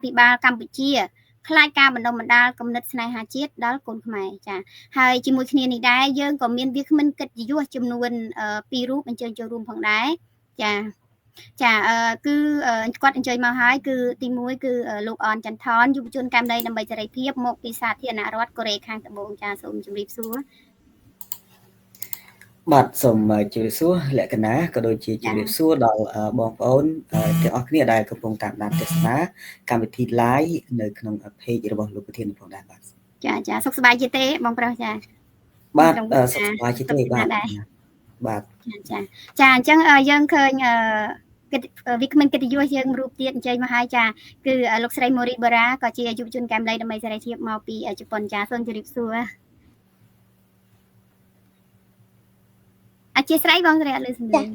ពិបាលកម្ពុជាខ្លាចការបណ្ដុំបណ្ដាលគំនិតស្នេហាជាតិដល់កូនខ្មែរចាហើយជាមួយគ្នានេះដែរយើងក៏មានវាគ្មិនកិត្តិយសចំនួន2រូបអញ្ជើញចូលរួមផងដែរចាគឺគាត់អញ្ជើញមកហើយគឺទី1គឺលោកអនចន្ទថនយុវជនកម្ពុជាដើម្បីសេរីភាពមកពីសាធារណរដ្ឋកូរ៉េខាងត្បូងចាសូមជម្រាបសួរបាទសូមជម្រាបសួរលក្ខណៈក៏ដូចជាជម្រាបសួរដល់បងប្អូនទាំងអស់គ្នាដែលកំពុងតាមដានទស្សនាកម្មវិធី live នៅក្នុង page របស់លោកប្រធានផងដែរបាទចាសុខសប្បាយជាទេបងប្រុសចាបាទសុខសប្បាយជាទេបាទចាអញ្ចឹងយើងឃើញវាគ្មិនកិត្តិយសយើងរូបទៀតអញ្ជើញមកហើយចាគឺលោកស្រីម៉ូរីបូរ៉ាក៏ជាយុវជនកម្ពុជាដើម្បីសេរីភាពមកពីជប៉ុនចាសូមជម្រាបសួរអធិស្ឋានបងស្រីអត់លើសំឡេង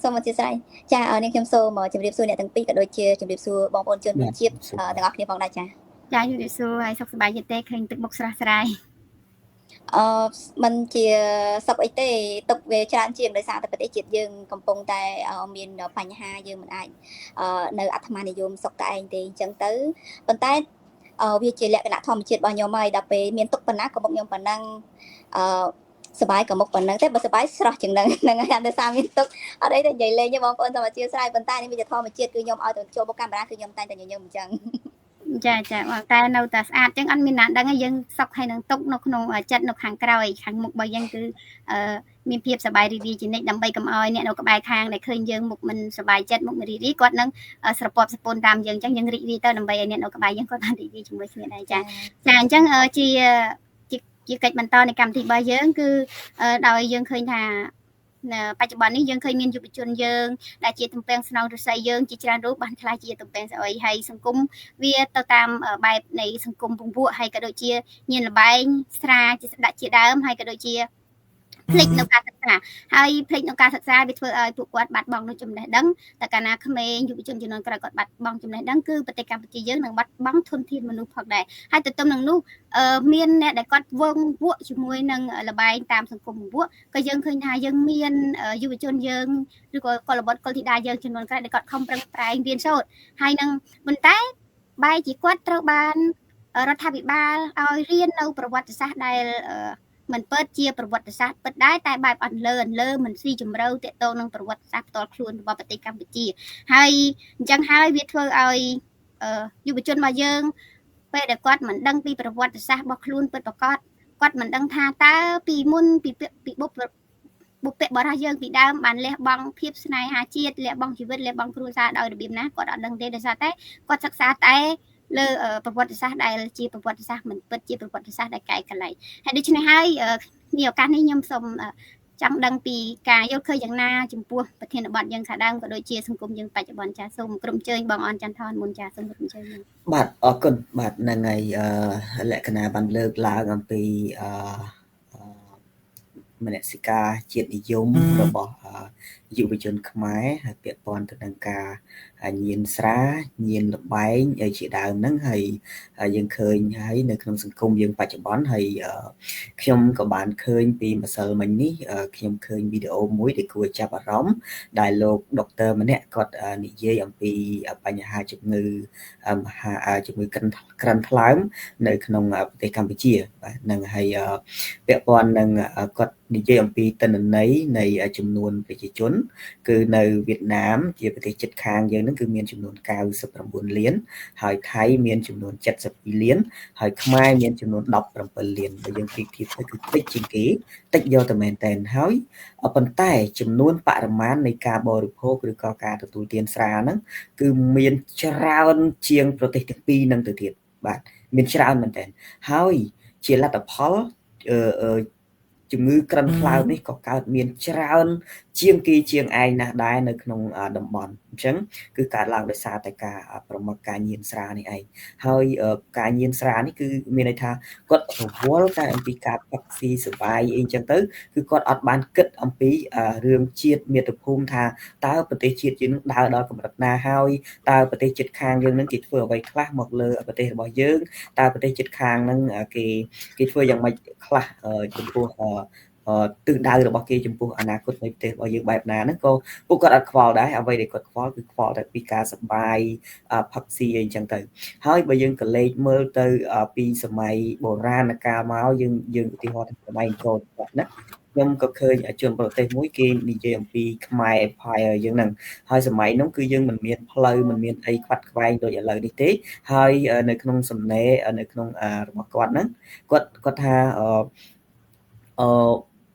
សូមអធិស្ឋានចានេះខ្ញុំសូមជម្រាបសួរអ្នកទាំងពីរក៏ដូចជាជម្រាបសួរបងប្អូនជនជាតិទាំងអស់គ្នាផងដែរចាជម្រាបសួរហើយសុខសប្បាយទេឃើញទឹកមុខស្រស់ស្រាយมันជាសុខអីទេទុកវាច្រើនជាងដោយសារតែប្រទេសជាតិយើងកំពុងតែមានបញ្ហាយើងមិនអាចនៅអាត្មានិយមសុខតែឯងទេអញ្ចឹងទៅប៉ុន្តែវាជាលក្ខណៈធម្មជាតិរបស់ខ្ញុំហើយដល់ពេលមានទុកប៉ុណ្ណាក៏មុខខ្ញុំប៉ុណ្ណឹងសบายក៏មុខប៉ុណ្ណឹងតែបើសบายស្រស់ជាងហ្នឹងហើយដោយសារមានទុកអត់អីទេនិយាយលេងទេបងប្អូនសូមអធិស្ឋានប៉ុន្តែនេះវាជាធម្មជាតិគឺខ្ញុំឲ្យទៅចូលមុខកាមេរ៉ាគឺខ្ញុំតែញញឹមអញ្ចឹងចាតែនៅតែស្អាតអញ្ចឹងអត់មានណាដឹងទេយើងសុខហើយនឹងទុកនៅក្នុងចិត្តនៅខាងក្រោយខាងមុខរបស់យើងគឺមានភាពសប្បាយរីករាយជានិច្ចដើម្បីកុំឲ្យអ្នកនៅក្បែរខាងដែលឃើញយើងមុខមិនសប្បាយចិត្តមុខមិនរីករាយគាត់នឹងស្រពាប់ស្រពន់តាមយើងអញ្ចឹងយើងរីករាយទៅដើម្បីឲ្យអ្នកនៅក្បែរយើងគាត់បានរីករាយជាមួយគ្នាដែរចាអញ្ចឹងជាកិច្ចបន្តនៃកម្មវិធីរបស់យើងគឺដោយយើងឃើញថាបច្ចុប្បន្ននេះយើងឃើញមានយុវជនយើងដែលជាទំពាំងស្នងរស័យយើងជាច្រើនរូបបានខ្លាចជាទំពាំងស្អុយហើយសង្គមវាទៅតាមបែបនៃសង្គមពង្ពួកហើយក៏ដូចជាញៀនលបែងស្រាជាស្ដាច់ជាដើមហើយក៏ដូចជាភ្លេចនៅការសិក្សាហើយភ្លេចនៅការសិក្សាវាធ្វើឲ្យពួកគាត់បាត់បង់នូវចំណេះដឹងតែកាលណាក្មេងយុវជនជំនាន់ក្រោយគាត់បាត់បង់ចំណេះដឹងគឺប្រទេសកម្ពុជាយើងនឹងបាត់បង់ធនធានមនុស្សផងដែរហើយទៅទំនឹងនោះមានអ្នកដែលគាត់វងវក់ជាមួយនឹងលបែងតាមសង្គមវក់ក៏យើងឃើញថាយើងមានយុវជនយើងឬក៏កុលបុត្រកុលធីតាយើងជំនាន់ក្រោយដែលគាត់ខំប្រឹងប្រែងរៀនសូត្រហើយនឹងប៉ុន្តែបែរជាគាត់ត្រូវបានរដ្ឋាភិបាលឲ្យរៀននៅប្រវត្តិសាស្ត្រដែលមិនពិតជាប្រវត្តិសាស្ត្រពិតដែរតែបែបអត់លើមិនស៊ីជម្រៅទាក់ទងនឹងប្រវត្តិសាស្ត្រផ្ទាល់ខ្លួនរបស់ប្រទេសកម្ពុជាហើយអញ្ចឹងហើយវាធ្វើឲ្យយុវជនរបស់យើងពេលដែលគាត់មិនដឹងពីប្រវត្តិសាស្ត្ររបស់ខ្លួនពិតប្រាកដគាត់មិនដឹងថាតើពីមុនពីបុព្វបុរសយើងពីដើមបានលះបង់ភាពស្នេហាជាតិលះបង់ជីវិតលះបង់គ្រួសារដោយរបៀបណាគាត់អត់ដឹងទេដោយសារតែគាត់សិក្សាតែលើប្រវត្តិសាស្ត្រដែលជាប្រវត្តិសាស្ត្រមិនពិតជាប្រវត្តិសាស្ត្រដែលកែកលៃហើយដូច្នេះហើយនេះឱកាសនេះខ្ញុំសូមចង់ដឹងពីការយល់ឃើញយ៉ាងណាចំពោះប្រធានបទយើងខាងដើមក៏ដូចជាសង្គមយើងបច្ចុប្បន្នចាសូមក្រុមជើញបងអនចន្ទថនមុនចាសូមក្រុមជើញបាទអរគុណបាទហ្នឹងហើយលក្ខណៈបានលើកឡើងអំពីមនសិការជាតិនិយមរបស់យុវជនខ្មែរហើយពាក់ព័ន្ធទៅនឹងការញៀនស្រាញៀនលបែងជាដើមហ្នឹងហើយយើងឃើញហើយនៅក្នុងសង្គមយើងបច្ចុប្បន្នហើយខ្ញុំក៏បានឃើញពីម្សិលមិញនេះខ្ញុំឃើញវីដេអូមួយដែលគួរចាប់អារម្មណ៍ដែលលោកដុកទ័រម្នាក់គាត់និយាយអំពីបញ្ហាជំងឺក្រិនថ្លើមនៅក្នុងប្រទេសកម្ពុជាបាទហ្នឹងហើយពាក់ព័ន្ធនឹងគាត់និយាយអំពីទិន្នន័យនៃចំនួនប្រជាជនគឺនៅវៀតណាមជាប្រទេសជិតខាងយើងហ្នឹងគឺមានចំនួន99លានហើយថៃមានចំនួន72លានហើយខ្មែរមានចំនួន17លានបើយើងប្រៀបធៀបទៅគឺតិចជាងគេតិចយកតែមែនតែនហើយប៉ុន្តែចំនួនបរិមាណនៃការបរិភោគឬក៏ការទទួលទានស្រាហ្នឹងគឺមានច្រើនជាងប្រទេសទាំងពីរហ្នឹងទៅទៀតបាទមានច្រើនមែនតែនហើយជាលទ្ធផលជំងឺក្រិនថ្លើមនេះក៏កើតមានច្រើនជាងគេជាងឯងណាស់ដែរនៅក្នុងតំបន់អញ្ចឹងគឺកើតឡើងដោយសារតែការប្រមូលការញៀនស្រានេះឯងហើយការញៀនស្រានេះគឺមានន័យថាគាត់រវល់តែអំពីការផឹកស៊ីសុបាយអីអញ្ចឹងទៅគឺគាត់អត់បានគិតអំពីរឿងជាតិមាតុភូមិថាតើប្រទេសជាតិយើងនឹងដើរដល់កម្រិតណាហើយតើប្រទេសជិតខាងយើងនឹងគេធ្វើអ្វីខ្លះមកលើប្រទេសរបស់យើងតើប្រទេសជិតខាងនឹងគេធ្វើយ៉ាងម៉េចខ្លះចំពោះ ទិសដៅរបស់គេចំពោះអនាគតនៃប្រទេសរបស់យើងបែបណាហ្នឹងក៏ពួកគាត់អត់ខ្វល់ដែរអ្វីដែលគាត់ខ្វល់គឺខ្វល់តែពីការសប្បាយផឹកស៊ីអីចឹងទៅហើយបើយើងក៏លេខមើលទៅពីសម័យបុរាណកាលមកយើងឧទាហរណ៍សម័យអង្គរណាខ្ញុំក៏ឃើញជនបរទេសមួយគេនិយាយអំពីខ្មែរ Empire យើងហ្នឹងហើយសម័យនោះគឺយើងមិនមានផ្លូវមិនមានអីខ្វាត់ខ្វែងដូចឥឡូវនេះទេហើយនៅក្នុងសំណេរនៅក្នុងរបស់គាត់ហ្នឹងគាត់ថា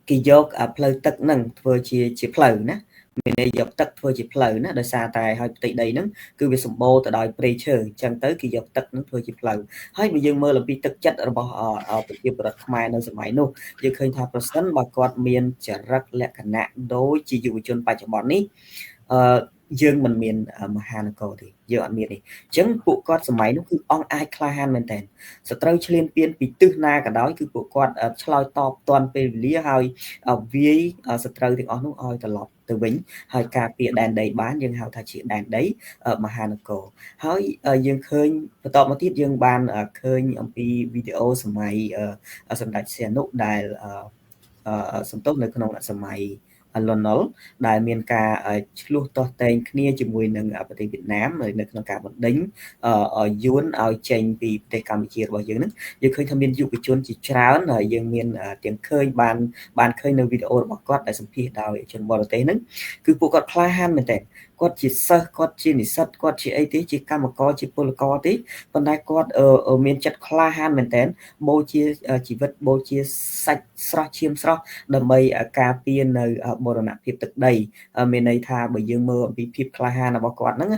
គេយកផ្លូវទឹកហ្នឹងធ្វើជាផ្លូវណាមានន័យយកទឹកធ្វើជាផ្លូវណាដោយសារតែហើយផ្ទៃដីហ្នឹងគឺវាសម្បូរទៅដោយព្រៃឈើអញ្ចឹងទៅគេយកទឹកហ្នឹងធ្វើជាផ្លូវហើយបើយើងមើលអំពីទឹកចិត្តរបស់ប្រជាពលរដ្ឋខ្មែរនៅសម័យនោះយើងឃើញថាប្រសិនបើគាត់មានចរិតលក្ខណៈដូចជាយុវជនបច្ចុប្បន្ននេះយើងមិនមានមហានគរទេយើងអត់មានទេអញ្ចឹងពួកគាត់សម័យនោះគឺអង្អាចក្លាហានមែនតើសត្រូវឈ្លានពានពីទិសណាក៏ដោយគឺពួកគាត់ឆ្លើយតបទាន់ពេលវេលាហើយវាយសត្រូវទាំងអស់នោះឲ្យត្រឡប់ទៅវិញហើយការពារដែនដីបានយើងហៅថាជាដែនដីមហានគរហើយយើងឃើញបន្តមកទៀតយើងបានឃើញអំពីវីដេអូសម័យសម្ដេចសៀនុដែលសំទោសនៅក្នុងសម័យលន់នល់ដែលមានការឆ្លោះទាស់តែងគ្នាជាមួយនឹងប្រទេសវៀតណាមនៅក្នុងការបណ្ដេញយួនឲ្យចេញពីប្រទេសកម្ពុជារបស់យើងហ្នឹងយើងឃើញថាមានយុវជនជាច្រើនហើយយើងមានទាំងឃើញបានឃើញនៅវីដេអូរបស់គាត់ដែលសម្ភាសដោយជនបរទេសហ្នឹងគឺពួកគាត់ក្លាហានមែនតើគាត់ជាសិស្សគាត់ជានិស្សិតគាត់ជាអីទេជាកម្មករជាពលករទេប៉ុន្តែគាត់មានចិត្តក្លាហានមែនតើបូជាជីវិតបូជាសាច់ស្រស់ឈាមស្រស់ដើម្បីការពារនៅបរណភាពទឹកដីមានន័យថាបើយើងមើលអំពីភាពក្លាហានរបស់គាត់ហ្នឹង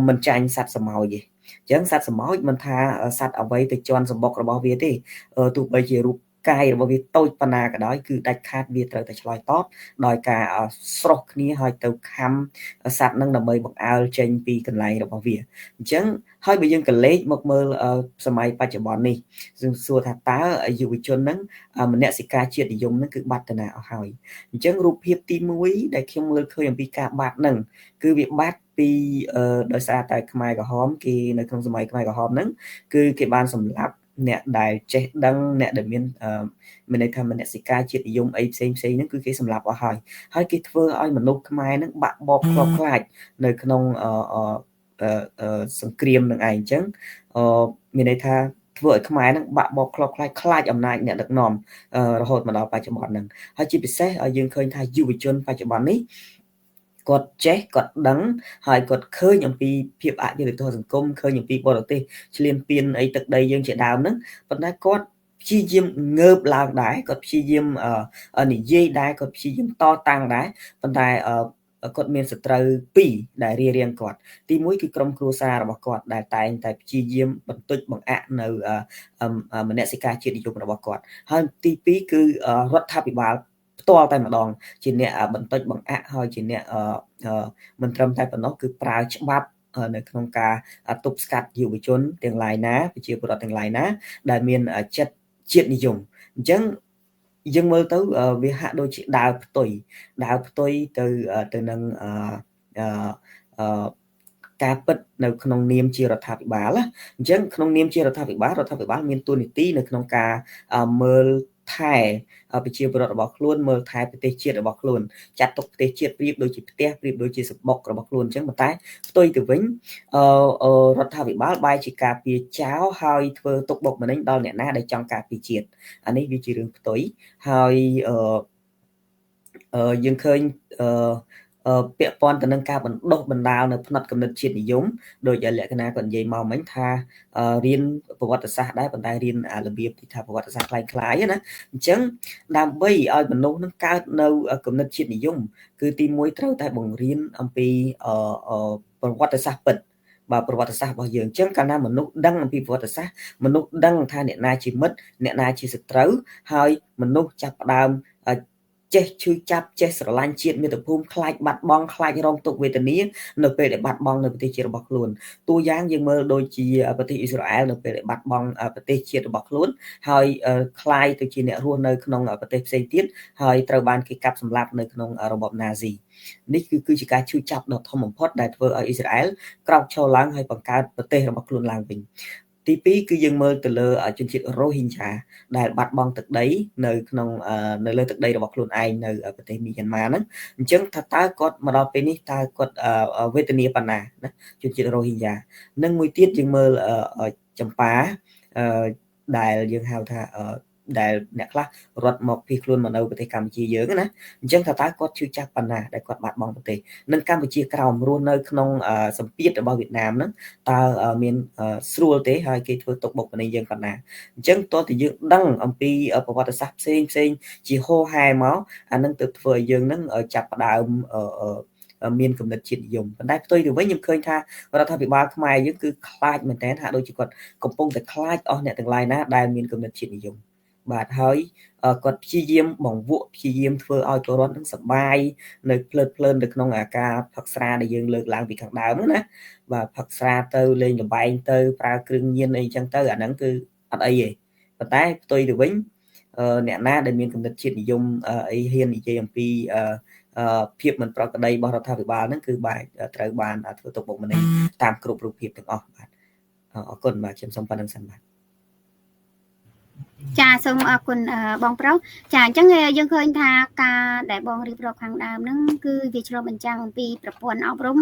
មិនចាញ់សត្វសមោចទេអញ្ចឹងសត្វសមោចមិនថាសត្វអ្វីទៅជន់សម្បុករបស់វាទេទោះបីជារូបកាយរបស់វាតូចប៉ុណ្ណាក៏ដោយគឺដាច់ខាតវាត្រូវតែឆ្លើយតបដោយការស្រោះគ្នាហើយទៅខំសត្វនឹងដើម្បីបង្អើលចេញពីកន្លែងរបស់វាអញ្ចឹងហើយបើយើងក៏លេខមកមើលសម័យបច្ចុប្បន្ននេះសួរថាតើយុវជនហ្នឹងមនសិការជាតិនិយមហ្នឹងគឺបាត់ទៅណាអស់ហើយអញ្ចឹងរូបភាពទី1ដែលខ្ញុំមើលឃើញអំពីការបាត់ហ្នឹងគឺវាបាត់ពីដោយសារតែខ្មែរក្រហមគេនៅក្នុងសម័យខ្មែរក្រហមហ្នឹងគឺគេបានសម្លាប់អ្នកដែលចេះដឹងអ្នកដែលមានន័យថាមនសិការជាតិនិយមអីផ្សេងហ្នឹងគឺគេសម្លាប់អស់ហើយគេធ្វើឲ្យមនុស្សខ្មែរហ្នឹងបាក់បបខ្លោចខ្លាចនៅក្នុងសង្គ្រាមនឹងឯងអញ្ចឹងមានន័យថាធ្វើឲ្យខ្មែរហ្នឹងបាក់បបខ្លោចខ្លាចអំណាចអ្នកដឹកនាំរហូតមកដល់បច្ចុប្បន្នហ្នឹងហើយជាពិសេសយើងឃើញថាយុវជនបច្ចុប្បន្ននេះគាត់ចេះគាត់ដឹងហើយគាត់ឃើញអំពីភាពអយុត្តិធម៌សង្គមឃើញអំពីបរទេសឈ្លានពានអីទឹកដីយើងជាដើមហ្នឹងប៉ុន្តែគាត់ព្យាយាមងើបឡើងដែរគាត់ព្យាយាមនិយាយដែរគាត់ព្យាយាមតតាំងដែរប៉ុន្តែគាត់មានសត្រូវ2ដែលរៀងគាត់ទី1គឺក្រុមគ្រួសាររបស់គាត់ដែលតែងតែព្យាយាមបន្តិចបង្អាក់នៅមនសិការជាតិនិយមរបស់គាត់ហើយទី2គឺរដ្ឋាភិបាលផ្ទាល់តែម្ដងជាអ្នកបន្តិចបង្អាក់ហើយជាអ្នកមិនត្រឹមតែប៉ុណ្ណោះគឺប្រើច្បាប់នៅក្នុងការទប់ស្កាត់យុវជនទាំងឡាយណាប្រជាពលរដ្ឋទាំងឡាយណាដែលមានចិត្តជាតិនិយមអញ្ចឹងយើងមើលទៅវាហាក់ដូចជាដើរផ្ទុយទៅនឹងការពិតនៅក្នុងនាមជារដ្ឋាភិបាលអញ្ចឹងក្នុងនាមជារដ្ឋាភិបាលមានតួនាទីនៅក្នុងការមើលថែប្រជាពលរដ្ឋរបស់ខ្លួនមើលថែប្រទេសជាតិរបស់ខ្លួនចាត់ទុកប្រទេសជាតិប្រៀបដូចជាផ្ទះប្រៀបដូចជាសម្បុករបស់ខ្លួនអញ្ចឹងប៉ុន្តែផ្ទុយទៅវិញរដ្ឋាភិបាលបែរជាការពារចោលហើយធ្វើទុកបុកម្នេញដល់អ្នកណាដែលចង់ការពារជាតិអានេះវាជារឿងផ្ទុយហើយយើងឃើញពាក់ព័ន្ធទៅនឹងការបណ្ដុះបណ្ដាលនៅផ្នែកគំនិតជាតិនិយមដោយលក្ខណៈគាត់និយាយមកមិញថារៀនប្រវត្តិសាស្ត្រដែរប៉ុន្តែរៀនរបៀបទីថាប្រវត្តិសាស្ត្រคล้ายៗណាអញ្ចឹងដើម្បីឲ្យមនុស្សនឹងកើតនៅគំនិតជាតិនិយមគឺទី1ត្រូវតែបង្រៀនអំពីប្រវត្តិសាស្ត្រពិតបើប្រវត្តិសាស្ត្ររបស់យើងអញ្ចឹងកាលណាមនុស្សដឹងអំពីប្រវត្តិសាស្ត្រមនុស្សដឹងថាអ្នកណាជាមិត្តអ្នកណាជាសត្រូវហើយមនុស្សចាប់ផ្ដើមចេះឈឺចាប់ចេះស្រឡាញ់ជាតិមាតុភូមិខ្លាចបាត់បង់ខ្លាចរងទុក្ខវេទនានៅពេលដែលបាត់បង់នៅប្រទេសជាតិរបស់ខ្លួនតួយ៉ាងយើងមើលដូចជាប្រទេសអ៊ីស្រាអែលនៅពេលដែលបាត់បង់ប្រទេសជាតិរបស់ខ្លួនហើយខ្លាយទៅជាអ្នករស់នៅក្នុងប្រទេសផ្សេងទៀតហើយត្រូវបានគេកាប់សម្លាប់នៅក្នុងរបបណាស៊ីនេះគឺជាការឈឺចាប់ដ៏ធំបំផុតដែលធ្វើឲ្យអ៊ីស្រាអែលក្រោកឈរឡើងហើយបង្កើតប្រទេសរបស់ខ្លួនឡើងវិញ ទី2គឺយើងមើលទៅលើជនជាតិ Rohingya ដែលបាត់បង់ទឹកដីនៅក្នុងនៅលើទឹកដីរបស់ខ្លួនឯងនៅប្រទេសមីយ៉ាន់ម៉ាហ្នឹងអញ្ចឹងថាតើគាត់មកដល់ពេលនេះតើគាត់វេទនាប៉ុណ្ណាណាជនជាតិ Rohingya និងមួយទៀតយើងមើលចម្ប៉ាដែលយើងហៅថាដែលអ្នកខ្លះរត់មកភៀសខ្លួនមកនៅប្រទេសកម្ពុជាយើងណាអញ្ចឹងថាតើគាត់ជឿចាស់ប៉ុណ្ណាដែលគាត់បាត់បង់ប្រទេសនិងកម្ពុជាក្រោមរស់នៅក្នុងសម្ពាធរបស់វៀតណាមហ្នឹងតើមានស្រួលទេហើយគេធ្វើទុកបុកម្នេញយើងប៉ុណ្ណាអញ្ចឹងតើតើយើងដឹងអំពីប្រវត្តិសាស្ត្រផ្សេងជាហោហែមកអានឹងទៅធ្វើឲ្យយើងហ្នឹងចាប់ផ្ដើមមានគំនិតជាតិនិយមប៉ុន្តែផ្ទុយទៅវិញខ្ញុំឃើញថារដ្ឋាភិបាលខ្មែរយើងគឺខ្លាចមែនតើហាក់ដូចជាគាត់កំពុងតែខ្លាចអស់អ្នកទាំងឡាយណាដែលមានគំនិតជាតិនិយមបាទហើយគាត់ព្យាយាមបង្វក់ព្យាយាមធ្វើឲ្យពលរដ្ឋនឹងសប្បាយនៅភ្លើតភ្លើននៅក្នុងអាការផឹកស្រាដែលយើងលើកឡើងពីខាងដើមណាបាទផឹកស្រាទៅលេងល្បែងទៅប្រើគ្រឿងញៀនអីចឹងទៅអាហ្នឹងគឺអត់អីទេប៉ុន្តែផ្ទុយទៅវិញអ្នកណាដែលមានគំនិតជាតិនិយមអីហ៊ាននិយាយអំពីភាពមិនប្រក្រតីរបស់រដ្ឋាភិបាលហ្នឹងគឺបែរត្រូវបានធ្វើទុកបុកម្នេញតាមគ្រប់រូបភាពទាំងអស់បាទអរគុណបាទខ្ញុំសូមប៉ុណ្្នឹងសិនបាទចាសូមអរគុណបងប្រុសចាអញ្ចឹងយើងឃើញថាការដែលបងរៀបរាប់ខាងដើមហ្នឹងគឺវាឆ្លុះបញ្ចាំងអំពីប្រព័ន្ធអប់រំ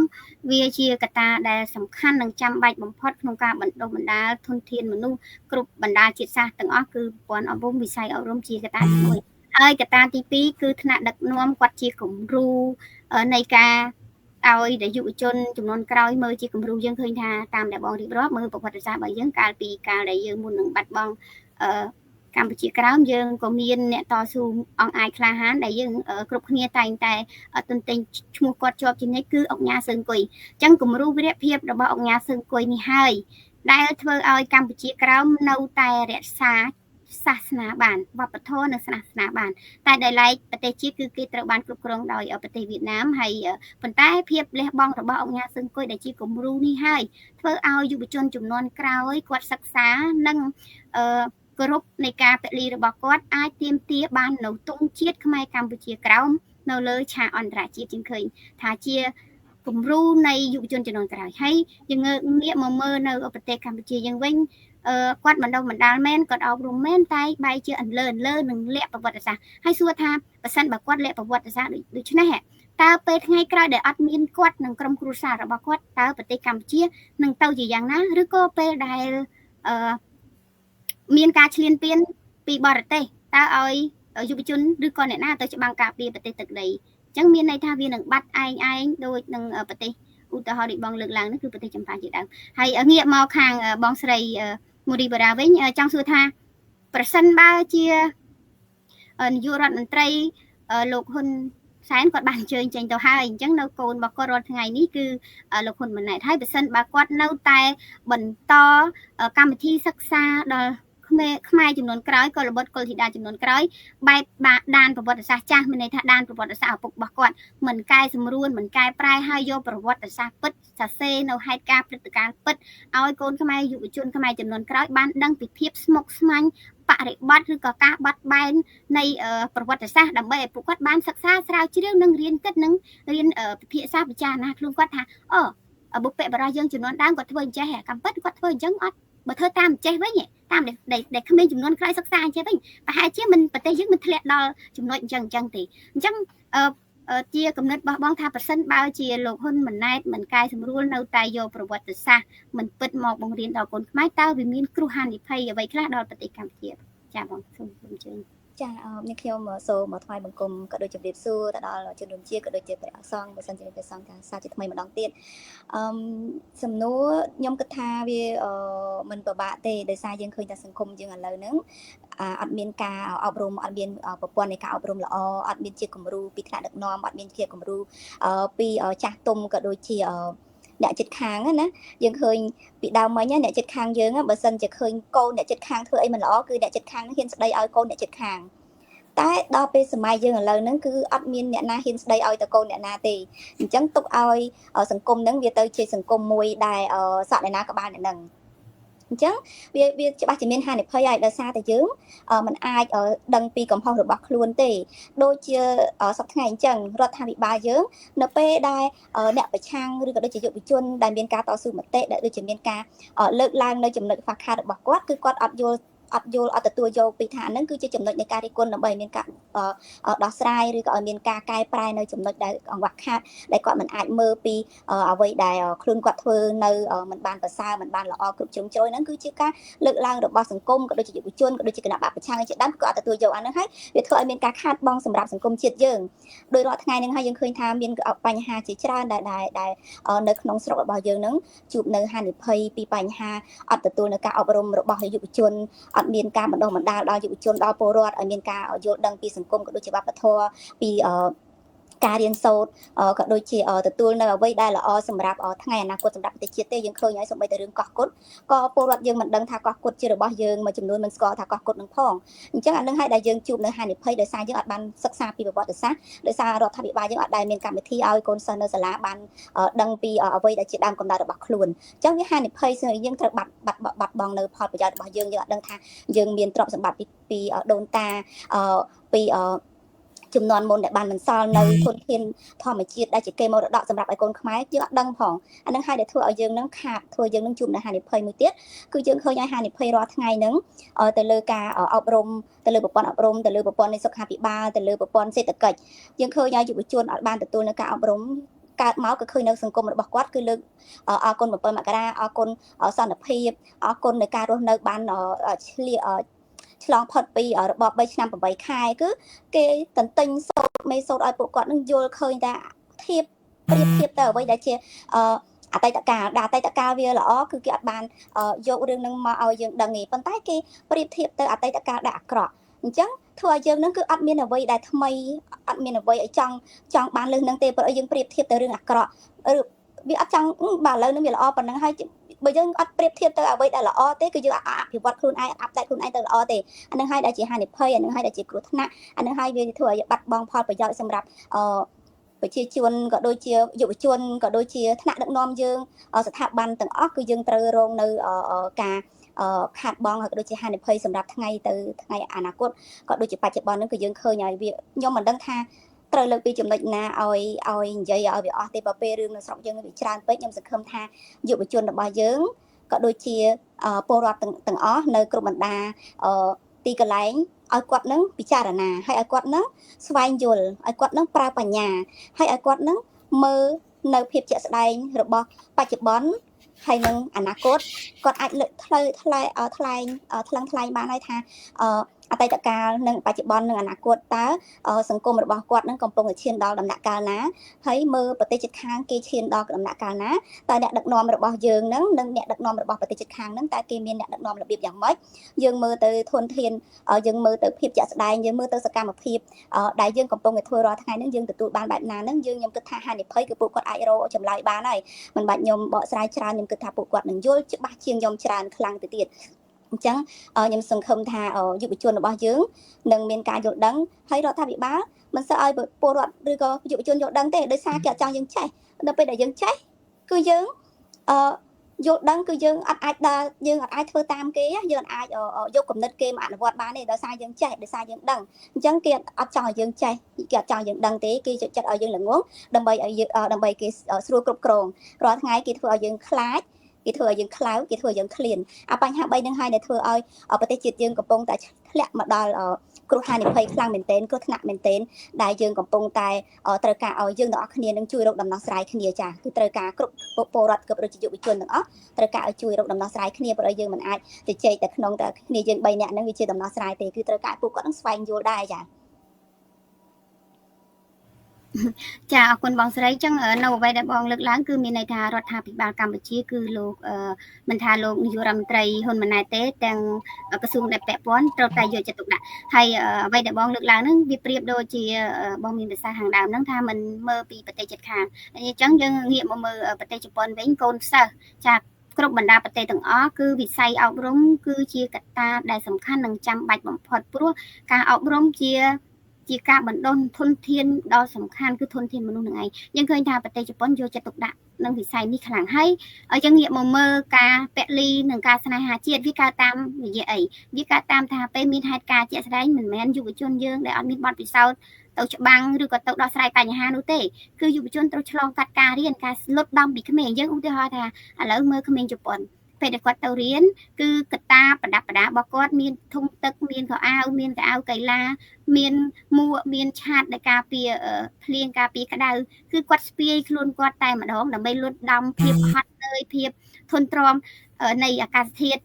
វាជាកត្តាដែលសំខាន់និងចាំបាច់បំផុតក្នុងការបណ្ដុះបណ្ដាលធនធានមនុស្សគ្រប់បណ្ដាជាតិសាសន៍ទាំងអស់គឺប្រព័ន្ធអប់រំវិស័យអប់រំជាកត្តាទី1ហើយកត្តាទី2គឺថ្នាក់ដឹកនាំគាត់ជាគំរូនៃការឲ្យដែលយុវជនចំនួនក្រោយមើលជាគំរូយើងឃើញថាតាមដែលបងរៀបរាប់មើលប្រវត្តិសាស្ត្ររបស់យើងកាលពីកាលដែលយើងមុននឹងបាត់បង់កម្ពុជាក្រោមយើងក៏មានអ្នកតស៊ូអង្អាចក្លាហានដែលយើងគ្រប់គ្នាតែងតែទន្ទិញឈ្មោះគាត់ជាប់ជានិច្ចគឺអង្គញាសឹងគុយអញ្ចឹងគំរូវីរភាពរបស់អង្គញាសឹងគុយនេះហើយដែលធ្វើឲ្យកម្ពុជាក្រោមនៅតែរក្សាសាសនាបានវប្បធម៌និងសាសនាបានតែដែលឡែកប្រទេសជាតិគឺគេត្រូវបានគ្រប់គ្រងដោយប្រទេសវៀតណាមហើយប៉ុន្តែភាពលះបង់របស់អង្គញាសឹងគុយដែលជាគំរូនេះហើយធ្វើឲ្យយុវជនចំនួនក្រោយគាត់សិក្សានិងគោរពនៃការពលីរបស់គាត់អាចទាមទារបាននៅទង់ជាតិខ្មែរកម្ពុជាក្រោមនៅលើឆាកអន្តរជាតិជាងឃើញថាជាគំរូនៃយុវជនចំនួនក្រោយហើយយើងងាកមកមើលនៅប្រទេសកម្ពុជាយើងវិញគាត់បណ្ដុះបណ្ដាលមែនគាត់អប់រំមែនតែបែរជាអន្លើនឹងលាក់ប្រវត្តិសាស្ត្រហើយសួរថាបើសិនបើគាត់លាក់ប្រវត្តិសាស្ត្រដូច្នេះតើពេលថ្ងៃក្រោយដែលអត់មានគាត់និងក្រុមគ្រួសាររបស់គាត់តើប្រទេសកម្ពុជានឹងទៅជាយ៉ាងណាឬក៏ពេលដែលមានការឈ្លានពានពីបរទេសតើឲ្យយុវជនឬក៏អ្នកណាទៅច្បាំងការពារប្រទេសទឹកដីអញ្ចឹងមានន័យថាវានឹងបាត់ឯងដូចនឹងប្រទេសឧទាហរណ៍ដូចបងលើកឡើងនេះគឺប្រទេសចម្ប៉ាជាដើមហើយងាកមកខាងបងស្រីមូរីបារ៉ាវិញចង់សួរថាប្រសិនបើជានាយករដ្ឋមន្ត្រីលោកហ៊ុនសែនគាត់បានអញ្ជើញចេញទៅហើយអញ្ចឹងនៅកូនរបស់គាត់រាល់ថ្ងៃនេះគឺលោកហ៊ុនម៉ាណែតហើយបើសិនបើគាត់នៅតែបន្តកម្មវិធីសិក្សាដល់ខ្មែរចំនួនក្រោយក៏ល្បុតកុលធីតាចំនួនក្រោយបែបដានប្រវត្តិសាស្ត្រចាស់មានន័យថាដានប្រវត្តិសាស្ត្រឪពុករបស់គាត់មិនកែសម្រួលមិនកែប្រែហើយយកប្រវត្តិសាស្ត្រពិតសរសេរនៅហេតុការណ៍ព្រឹត្តិការណ៍ពិតឲ្យកូនខ្មែរយុវជនខ្មែរចំនួនក្រោយបានដឹងពីភាពស្មុគស្មាញបរិបត្តិឬក៏ការបាត់បែននៃប្រវត្តិសាស្ត្រដើម្បីឲ្យពួកគាត់បានសិក្សាស្រាវជ្រាវនិងរៀនគិតនិងរៀនពិភាក្សាពិចារណាខ្លួនគាត់ថាបុព្វបុរសយើងចំនួនដើមគាត់ធ្វើអញ្ចេះកំពិតគាត់ធ្វើអញ្ចឹងអត់បើធ្វើតាមអញ្ចេះវិញតាមដែលក្មេងចំនួនក្រោយសិក្សាអញ្ចេះវិញប្រហែលជាមិនប្រទេសយើងមិនធ្លាក់ដល់ចំណុចអញ្ចឹងទេអញ្ចឹងជាកំណត់របស់បងថាប្រសិនបើជាលោកហ៊ុនម៉ាណែតមិនកែសម្រួលនៅតែយកប្រវត្តិសាស្ត្រមិនពិតមកបង្រៀនដល់កូនខ្មែរតើវាមានគ្រោះហានិភ័យអ្វីខ្លះដល់ប្រទេសកម្ពុជាចាបងសូមអញ្ជើញចានេះខ្ញុំសូមថ្វាយបង្គំក៏ដូចជម្រាបសួរទៅដល់ជនរួមជាតិក៏ដូចជាព្រះអង្គបើសិនជាព្រះសង្ឃថាសាជាថ្មីម្ដងទៀតសំណួរខ្ញុំគិតថាវាមិនពិបាកទេដោយសារយើងឃើញថាសង្គមយើងឥឡូវហ្នឹងអត់មានការអប់រំអត់មានប្រព័ន្ធនៃការអប់រំល្អអត់មានជាគំរូពីថ្នាក់ដឹកនាំអត់មានជាគំរូពីចាស់ទុំក៏ដូចជាអ្នកចិត្តខាងណាយើងឃើញពីដើមមិញអ្នកចិត្តខាងយើងបើសិនជាឃើញកូនអ្នកចិត្តខាងធ្វើអីមិនល្អគឺអ្នកចិត្តខាងនឹងហ៊ានស្ដីឲ្យកូនអ្នកចិត្តខាងតែដល់ពេលសម័យយើងឥឡូវហ្នឹងគឺអត់មានអ្នកណាហ៊ានស្ដីឲ្យតកូនអ្នកណាទេអញ្ចឹងទុកឲ្យសង្គមហ្នឹងវាទៅជាសង្គមមួយដែលសក់អ្នកណាក៏បានអ្នកហ្នឹង អញ្ចឹងវាច្បាស់ជាមានហានិភ័យហើយដោយសារតែយើងมันអាចដឹងពីកំហុសរបស់ខ្លួនទេដូចជាសប្តាហ៍ថ្ងៃអញ្ចឹងរដ្ឋាភិបាលយើងនៅពេលដែលអ្នកប្រឆាំងឬក៏ដូចជាយុវជនដែលមានការតស៊ូមតិដែលដូចជាមានការលើកឡើងនៅចំណុចខ្វះខាតរបស់គាត់គឺគាត់អត់ទទួលយកពីថាហ្នឹងគឺជាចំណុចនៃការរិះគន់ដើម្បីមានការដោះស្រាយឬក៏ឲ្យមានការកែប្រែនៅចំណុចដែលអង្វះខាតដែលគាត់មិនអាចមើលពីអ្វីដែលខ្លួនគាត់ធ្វើនៅមិនបានប្រសើរមិនបានល្អគ្រប់ជ្រុងជ្រោយហ្នឹងគឺជាការលើកឡើងរបស់សង្គមក៏ដូចជាយុវជនក៏ដូចជាគណៈបកប្រឆាំងជាដើមក៏អត់ទទួលយកអាហ្នឹងហើយវាធ្វើឲ្យមានការខាតបង់សម្រាប់សង្គមជាតិយើងដោយរាល់ថ្ងៃហ្នឹងហើយយើងឃើញថាមានបញ្ហាជាច្រើនដែលនៅក្នុងស្រុករបស់យើងហ្នឹងជួបនៅហានិភ័យពីបញ្ហាអត់ទទួលនៅការអប់រំរបស់យុវជនអត់មានការបណ្ដុះបណ្ដាលដល់យុវជនដល់ពលរដ្ឋឲ្យមានការយល់ដឹងពីសង្គមក៏ដូចជាវប្បធម៌ពីការរៀនសូត្រក៏ដូចជាទទួលនៅអ្វីដែលល្អសម្រាប់ថ្ងៃអនាគតសម្រាប់ប្រទេសជាតិទេយើងឃើញហើយសូម្បីតែរឿងកោះគុតក៏ពលរដ្ឋយើងមិនដឹងថាកោះគុតជារបស់យើងមួយចំនួនមិនស្គាល់ថាកោះគុតនឹងផងអញ្ចឹងអានឹងហើយដែលយើងជួបនៅហានិភ័យដោយសារយើងអត់បានសិក្សាពីប្រវត្តិសាស្ត្រដោយសាររដ្ឋាភិបាលយើងអត់ដែលមានកម្មវិធីឲ្យកូនសិស្សនៅសាលាបានដឹងពីអ្វីដែលជាដើមកំណើតរបស់ខ្លួនអញ្ចឹងវាហានិភ័យซึ่งយើងត្រូវបាត់បង់នៅផលប្រយោជន៍របស់យើងអត់ដឹងថាយើងមានទ្រព្យសម្បត្តិពីដូនតាពីចំនួនមុនដែលបានបន្សល់នៅធនធានធម្មជាតិដែលជាគេមរតកសម្រាប់ឲ្យកូនខ្មែរយើងអត់ដឹងផងអានឹងហើយដែលធ្វើឲ្យយើងនឹងខាតធ្វើយើងនឹងជួបនៅហានិភ័យមួយទៀតគឺយើងឃើញឲ្យហានិភ័យរាល់ថ្ងៃហ្នឹងទៅលើការអប់រំទៅលើប្រព័ន្ធអប់រំទៅលើប្រព័ន្ធនៃសុខាភិបាលទៅលើប្រព័ន្ធសេដ្ឋកិច្ចយើងឃើញឲ្យយុវជនអត់បានទទួលនៅការអប់រំកើតមកក៏ឃើញនៅសង្គមរបស់គាត់គឺលើកអរគុណ7មករាអរគុណសន្តិភាពអរគុណនៃការរស់នៅបានឆ្លងផុតពីរបប3ឆ្នាំ8ខែគឺគេតន្ទិញសូត្រមេសូត្រឲ្យពួកគាត់នឹងយល់ឃើញថាប្រៀបធៀបទៅអ្វីដែលជាអតីតកាលវាល្អគឺគេអត់បានយករឿងនឹងមកឲ្យយើងដឹងទេប៉ុន្តែគេប្រៀបធៀបទៅអតីតកាលដែលអាក្រក់អញ្ចឹងធ្វើឲ្យយើងនឹងគឺអត់មានអ្វីដែលថ្មីអត់មានអ្វីឲ្យចង់បានលើសនឹងទេព្រោះយើងប្រៀបធៀបទៅរឿងអាក្រក់ឬវាអត់ចង់បាទឥឡូវនឹងវាល្អប៉ុណ្ណឹងហើយបើយើងអត់ប្រៀបធៀបទៅអ្វីដែលល្អទេគឺយើងអភិវឌ្ឍខ្លួនឯងអាប់ដេតខ្លួនឯងទៅល្អទេអានឹងហើយដែលជាហានិភ័យអានឹងហើយដែលជាគ្រោះថ្នាក់អានឹងហើយវាធ្វើឲ្យបាត់បង់ផលប្រយោជន៍សម្រាប់ប្រជាជនក៏ដូចជាយុវជនក៏ដូចជាថ្នាក់ដឹកនាំយើងស្ថាប័នទាំងអស់គឺយើងត្រូវរងនៅការខាតបង់ហើយក៏ដូចជាហានិភ័យសម្រាប់ថ្ងៃអនាគតក៏ដូចជាបច្ចុប្បន្នហ្នឹងគឺយើងឃើញហើយវាខ្ញុំមិនដឹងថាត្រូវលើកពីចំណុចណាឲ្យនិយាយឲ្យវាអស់ទេបើពេលរឿងនៅស្រុកយើងវាច្រើនពេកខ្ញុំសង្ឃឹមថាយុវជនរបស់យើងក៏ដូចជាពលរដ្ឋទាំងអស់នៅគ្រប់បណ្ដាទីកន្លែងឲ្យគាត់នឹងពិចារណាហើយឲ្យគាត់នឹងស្វែងយល់ឲ្យគាត់នឹងប្រើបញ្ញាហើយឲ្យគាត់នឹងមើលនៅភាពជាក់ស្ដែងរបស់បច្ចុប្បន្នហើយនឹងអនាគតគាត់អាចលើកថ្លៃបានហើយថាអតីតកាលនិងបច្ចុប្បន្ននិងអនាគតតើសង្គមរបស់គាត់នឹងកំពុងតែឈានដល់ដំណាក់កាលណាហើយមើលប្រទេសជិតខាងគេឈានដល់ដំណាក់កាលណាតើអ្នកដឹកនាំរបស់យើងនឹងនិងអ្នកដឹកនាំរបស់ប្រទេសជិតខាងនឹងតើគេមានអ្នកដឹកនាំរបៀបយ៉ាងម៉េចយើងមើលទៅធនធានយើងមើលទៅភាពជាក់ស្ដែងយើងមើលទៅសកម្មភាពដែលយើងកំពុងតែធ្វើរាល់ថ្ងៃនឹងយើងទទួលបានបែបណានឹងខ្ញុំគិតថាហានិភ័យគឺពួកគាត់អាចរកចម្លើយបានហើយមិនបាច់ខ្ញុំបកស្រាយច្រើនខ្ញុំគិតថាពួកគាត់នឹងយល់ច្បាស់ជាងខ្ញុំច្រើនខ្លាំងទៅទៀតអញ្ចឹងខ្ញុំសង្ឃឹមថាយុវជនរបស់យើងនឹងមានការយល់ដឹងហើយរដ្ឋាភិបាលមិនសូវឲ្យពលរដ្ឋឬក៏យុវជនយល់ដឹងទេដោយសារគេអត់ចង់យើងចេះដល់ពេលដែលយើងចេះគឺយើងយល់ដឹងគឺយើងអត់អាចដើរយើងអត់អាចធ្វើតាមគេយើងអាចយកគំនិតគេមកអនុវត្តបានទេដោយសារយើងចេះដោយសារយើងដឹងអញ្ចឹងគេអត់ចង់ឲ្យយើងចេះគេអត់ចង់ឲ្យយើងដឹងទេគេចូលចិត្តឲ្យយើងល្ងងដើម្បីគេស្រួលគ្រប់គ្រងរាល់ថ្ងៃគេធ្វើឲ្យយើងខ្លាចគេធ្វើឲ្យយើងខ្លៅគេធ្វើឲ្យយើងឃ្លានបញ្ហា3នឹងហើយដែលធ្វើឲ្យប្រទេសជាតិយើងកំពុងតែធ្លាក់មកដល់គ្រោះហានិភ័យខ្លាំងមែនទែនគ្រោះថ្នាក់មែនទែនដែលយើងកំពុងតែត្រូវការឲ្យយើងទាំងអស់គ្នានឹងជួយរកដំណោះស្រាយគ្នាចាគឺត្រូវការគ្រប់ពលរដ្ឋគ្រប់ប្រជាយុវជនទាំងអស់ត្រូវការឲ្យជួយរកដំណោះស្រាយគ្នាព្រោះយើងមិនអាចទៅជែកតែក្នុងតែគ្នាយើង3នាក់ហ្នឹងវាជាដំណោះស្រាយទេគឺត្រូវការពួកគាត់នឹងស្វែងយល់ដែរចាចាអរគុណបងស្រីចឹងនៅអ្វីដែលបងលើកឡើងគឺមានន័យថារដ្ឋាភិបាលកម្ពុជាគឺលោកមិនថាលោកនាយករដ្ឋមន្ត្រីហ៊ុនម៉ាណែតទេទាំងក្រសួងដែលពាក់ព័ន្ធត្រូវតែយកចិត្តទុកដាក់ហើយអ្វីដែលបងលើកឡើងហ្នឹងវាប្រៀបដូចជាបងមានប្រសាសន៍ខាងដើមហ្នឹងថាมันមើលពីប្រទេសជិតខាងអញ្ចឹងយើងងាកមកមើលប្រទេសជប៉ុនវិញកូនសិស្សចាគ្រប់បណ្ដាប្រទេសទាំងអស់គឺវិស័យអប់រំគឺជាកត្តាដែលសំខាន់និងចាំបាច់បំផុតព្រោះការអប់រំជាការបណ្ដុះធនធានដ៏សំខាន់គឺធនធានមនុស្សនឹងឯងយើងឃើញថាប្រទេសជប៉ុនយកចិត្តទុកដាក់ នឹងវិស័យនេះខ្លាំងហើយយើងងាកមកមើលការពលីនិងការស្នេហាជាតិវាកើតតាមរយៈអីវាកើតតាមថាពេលមានហេតុការណ៍ជាក់ស្ដែងមិនមែនយុវជនយើងដែលអត់មានបទពិសោធន៍ទៅច្បាំងឬក៏ទៅដោះស្រាយបញ្ហានោះទេគឺយុវជនត្រូវឆ្លងកាត់ការរៀនការលុតដំពីក្មេងយើងឧទាហរណ៍ថាឥឡូវមើលក្មេងជប៉ុនពេលដែលគាត់ទៅរៀនគឺកត្តាប្រដាប់ប្រដារបស់គាត់មានធុងទឹកមានកៅអៅមានកៅអៅកីឡាមានមួកមានឆាតដែលការពារភ្លៀងការពារក្តៅគឺគាត់ស្ពាយខ្លួនគាត់តែម្ដងដើម្បីលុតដំភាពហត់នឿយភាពធន់ទ្រាំនៃអាកាសធាតុ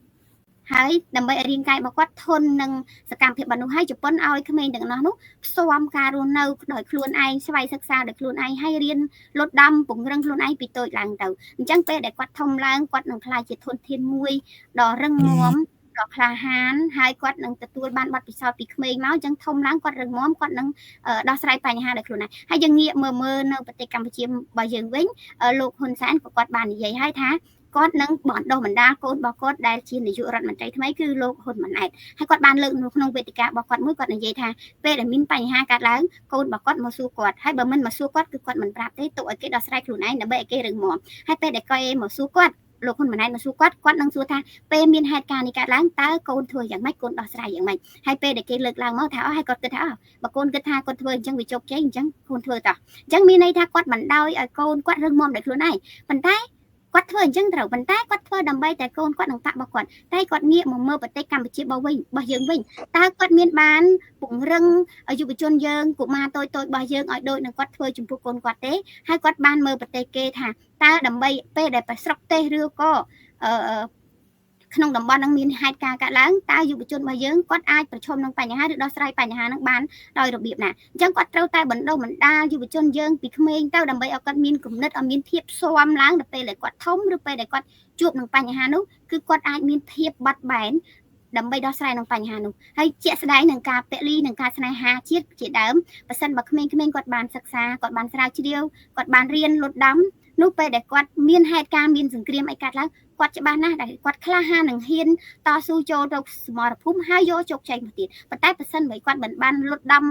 ហើយដើម្បីឲ្យរាងកាយរបស់គាត់ធន់នឹងសកម្មភាពរបស់នោះហើយជប៉ុនឲ្យក្មេងទាំងអស់នោះផ្សំការរស់នៅដោយខ្លួនឯងស្វ័យសិក្សាដោយខ្លួនឯងហើយរៀនលុតដំពង្រឹងខ្លួនឯងពីតូចឡើងទៅអញ្ចឹងពេលដែលគាត់ធំឡើងគាត់នឹងក្លាយជាធនធានមួយដ៏រឹងមាំដ៏ក្លាហានហើយគាត់នឹងទទួលបានបទពិសោធន៍ពីក្មេងមកអញ្ចឹងធំឡើងគាត់រឹងមាំគាត់នឹងដោះស្រាយបញ្ហាដោយខ្លួនឯងហើយយើងងាកមើលនៅប្រទេសកម្ពុជារបស់យើងវិញលោកហ៊ុនសែនក៏គាត់បាននិយាយហើយថាគាត់នឹងបណ្ដុះបណ្ដាលកូនរបស់គាត់ដែលជានាយករដ្ឋមន្ត្រីថ្មីគឺលោកហ៊ុនម៉ាណែតហើយគាត់បានលើកនៅក្នុងវេទិការបស់គាត់មួយគាត់និយាយថាពេលដែលមានបញ្ហាកើតឡើងកូនរបស់គាត់មកសួរគាត់ហើយបើមិនមកសួរគាត់គឺគាត់មិនប្រាប់ទេទុកឲ្យគេដោះស្រាយខ្លួនឯងដើម្បីឲ្យគេរឹងមាំហើយពេលដែលគេមកសួរគាត់លោកហ៊ុនម៉ាណែតមកសួរគាត់នឹងសួរថាពេលមានហេតុការណ៍នេះកើតឡើងតើកូនធ្វើយ៉ាងម៉េចកូនដោះស្រាយយ៉ាងម៉េចហើយពេលដែលគេលើកឡើងមកថាហើយគាត់គិតថាបើកូនគិតថាគាត់ធ្វើអញ្ចឹងវាជោគជ័យអញ្ចឹងកូនធ្វើតោះអញ្ចឹងមានន័យថាគាត់មិនដោយឲ្យកូនគាត់រឹងមាំដោយខ្លួនឯងប៉ុន្តែគាត់ធ្វើអញ្ចឹងត្រូវប៉ុន្តែគាត់ធ្វើដើម្បីតែកូនគាត់និងតាក់របស់គាត់តែគាត់ងាកមកមើលប្រទេសកម្ពុជារបស់យើងវិញតើគាត់មានបានពង្រឹងយុវជនយើងកុមារតូចរបស់យើងឲ្យដូចនឹងគាត់ធ្វើចំពោះកូនគាត់ទេហើយគាត់បានមើលប្រទេសគេថាតើដើម្បីពេលដែលប្រស្រុកទេសឬក៏ក្នុងតំបន់នឹងមានហេតុការណ៍កើតឡើងតើយុវជនរបស់យើងគាត់អាចប្រឈមនឹងបញ្ហាឬដោះស្រាយបញ្ហានឹងបានដោយរបៀបណាអញ្ចឹងគាត់ត្រូវតែបណ្ដុះបណ្ដាលយុវជនយើងពីក្មេងទៅដើម្បីឲ្យគាត់មានគំនិតឲ្យមានភាពស៊ាំឡើងដល់ពេលដែលគាត់ធំឬពេលដែលគាត់ជួបនឹងបញ្ហានោះគឺគាត់អាចមានភាពបត់បែនដើម្បីដោះស្រាយនឹងបញ្ហានោះហើយជាក់ស្ដែងនឹងការពលីនឹងការស្នេហាជាតិជាដើមបើសិនបើក្មេងៗគាត់បានសិក្សាគាត់បានស្រាវជ្រាវគាត់បានរៀនលុតដំនោះពេលដែលគាត់មានហេតុការណ៍មានសង្គ្រាមអីកើតឡើងគាត់ច្បាស់ណាស់ដែលគាត់ក្លាហាននឹងហ៊ានតស៊ូចូលទៅសមរភូមិហើយយកជោគជ័យមកទៀតប៉ុន្តែបើសិនបើគាត់មិនបានលុតដំ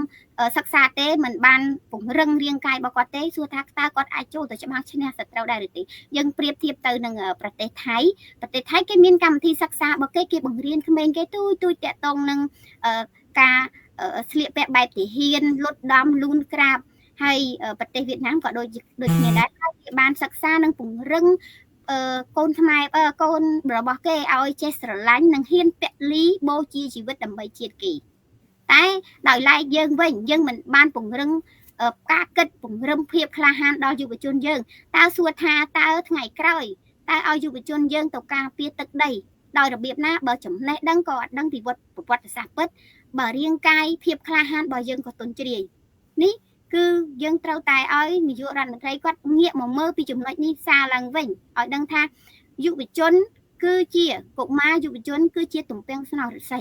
សិក្សាទេមិនបានពង្រឹងរាងកាយរបស់គាត់ទេសួរថាតើគាត់អាចចូលទៅច្បាំងឈ្នះសត្រូវដែរឬទេយើងប្រៀបធៀបទៅនឹងប្រទេសថៃគេមានកម្មវិធីសិក្សារបស់គេបង្រៀនក្មេងគេទូចតាក់ទងនឹងការស្លៀកពាក់បែបទាហានលុតដំលូនក្រាបហើយប្រទេសវៀតណាមក៏ដូចគ្នាដែរហើយគេបានសិក្សានិងពង្រឹងកូនខ្មែរកូនរបស់គេឲ្យចេះស្រឡាញ់និងហ៊ានពលីបូជាជីវិតដើម្បីជាតិគេតែដោយឡែកយើងវិញយើងមិនបានពង្រឹងការគិតពង្រឹងភាពក្លាហានដល់យុវជនយើងតើសួរថាតើថ្ងៃក្រោយតើឲ្យយុវជនយើងទៅការពារទឹកដីដោយរបៀបណាបើចំណេះដឹងក៏អត់ដឹងពីប្រវត្តិសាស្ត្រពិតបើរាងកាយភាពក្លាហានរបស់យើងក៏ទន់ជ្រាយនេះគឺយើងត្រូវតែឲ្យនាយករដ្ឋមន្ត្រីគាត់ងាកមកមើលពីចំណុចនេះសារឡើងវិញឲ្យដឹងថាយុវជនគឺជាកុមារយុវជនគឺជាទំពាំងស្នោរឫស្សី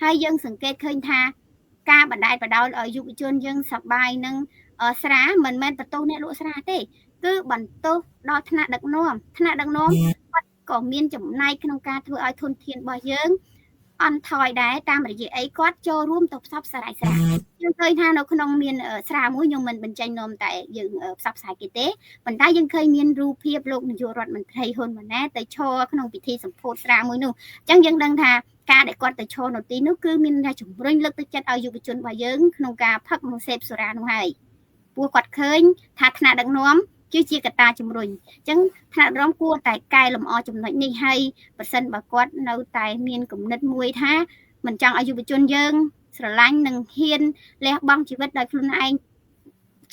ហើយយើងសង្កេតឃើញថាការបណ្តែតបដោយឲ្យយុវជនយើងសប្បាយនឹងស្រាមិនមែនបន្ទោសអ្នកលក់ស្រាទេគឺបន្ទោសដល់ថ្នាក់ដឹកនាំគាត់ក៏មានចំណែកក្នុងការធ្វើឲ្យធនធានរបស់យើងអន់ថយដែរតាមរយៈអីគាត់ចូលរួមទៅផ្សព្វផ្សាយស្រាយើងឃើញថានៅក្នុងមានស្រាមួយខ្ញុំមិនបញ្ចេញនាំតែយើងផ្សព្វផ្សាយគេទេប៉ុន្តែយើងឃើញមានរូបភាពលោកនាយករដ្ឋមន្ត្រីហ៊ុនម៉ាណែតទៅឈរក្នុងពិធីសម្ពោធស្រាមួយនោះអញ្ចឹងយើងដឹងថាការដែលគាត់ទៅឈរនៅទីនោះគឺមានថាជំរុញលើកទឹកចិត្តឲ្យយុវជនរបស់យើងក្នុងការផឹកនិងសេពសូរ៉ានោះហើយពួកគាត់ឃើញថាថ្នាក់ដឹកនាំជាកត្តាជំរុញអញ្ចឹងថ្នាក់ដឹកនាំគួរតែកែលម្អចំណុចនេះហើយប្រសិនបើគាត់នៅតែមានគំនិតមួយថាមិនចង់ឲ្យយុវជនយើងស្រឡាញ់និងហ៊ានលះបង់ជីវិតដោយខ្លួនឯង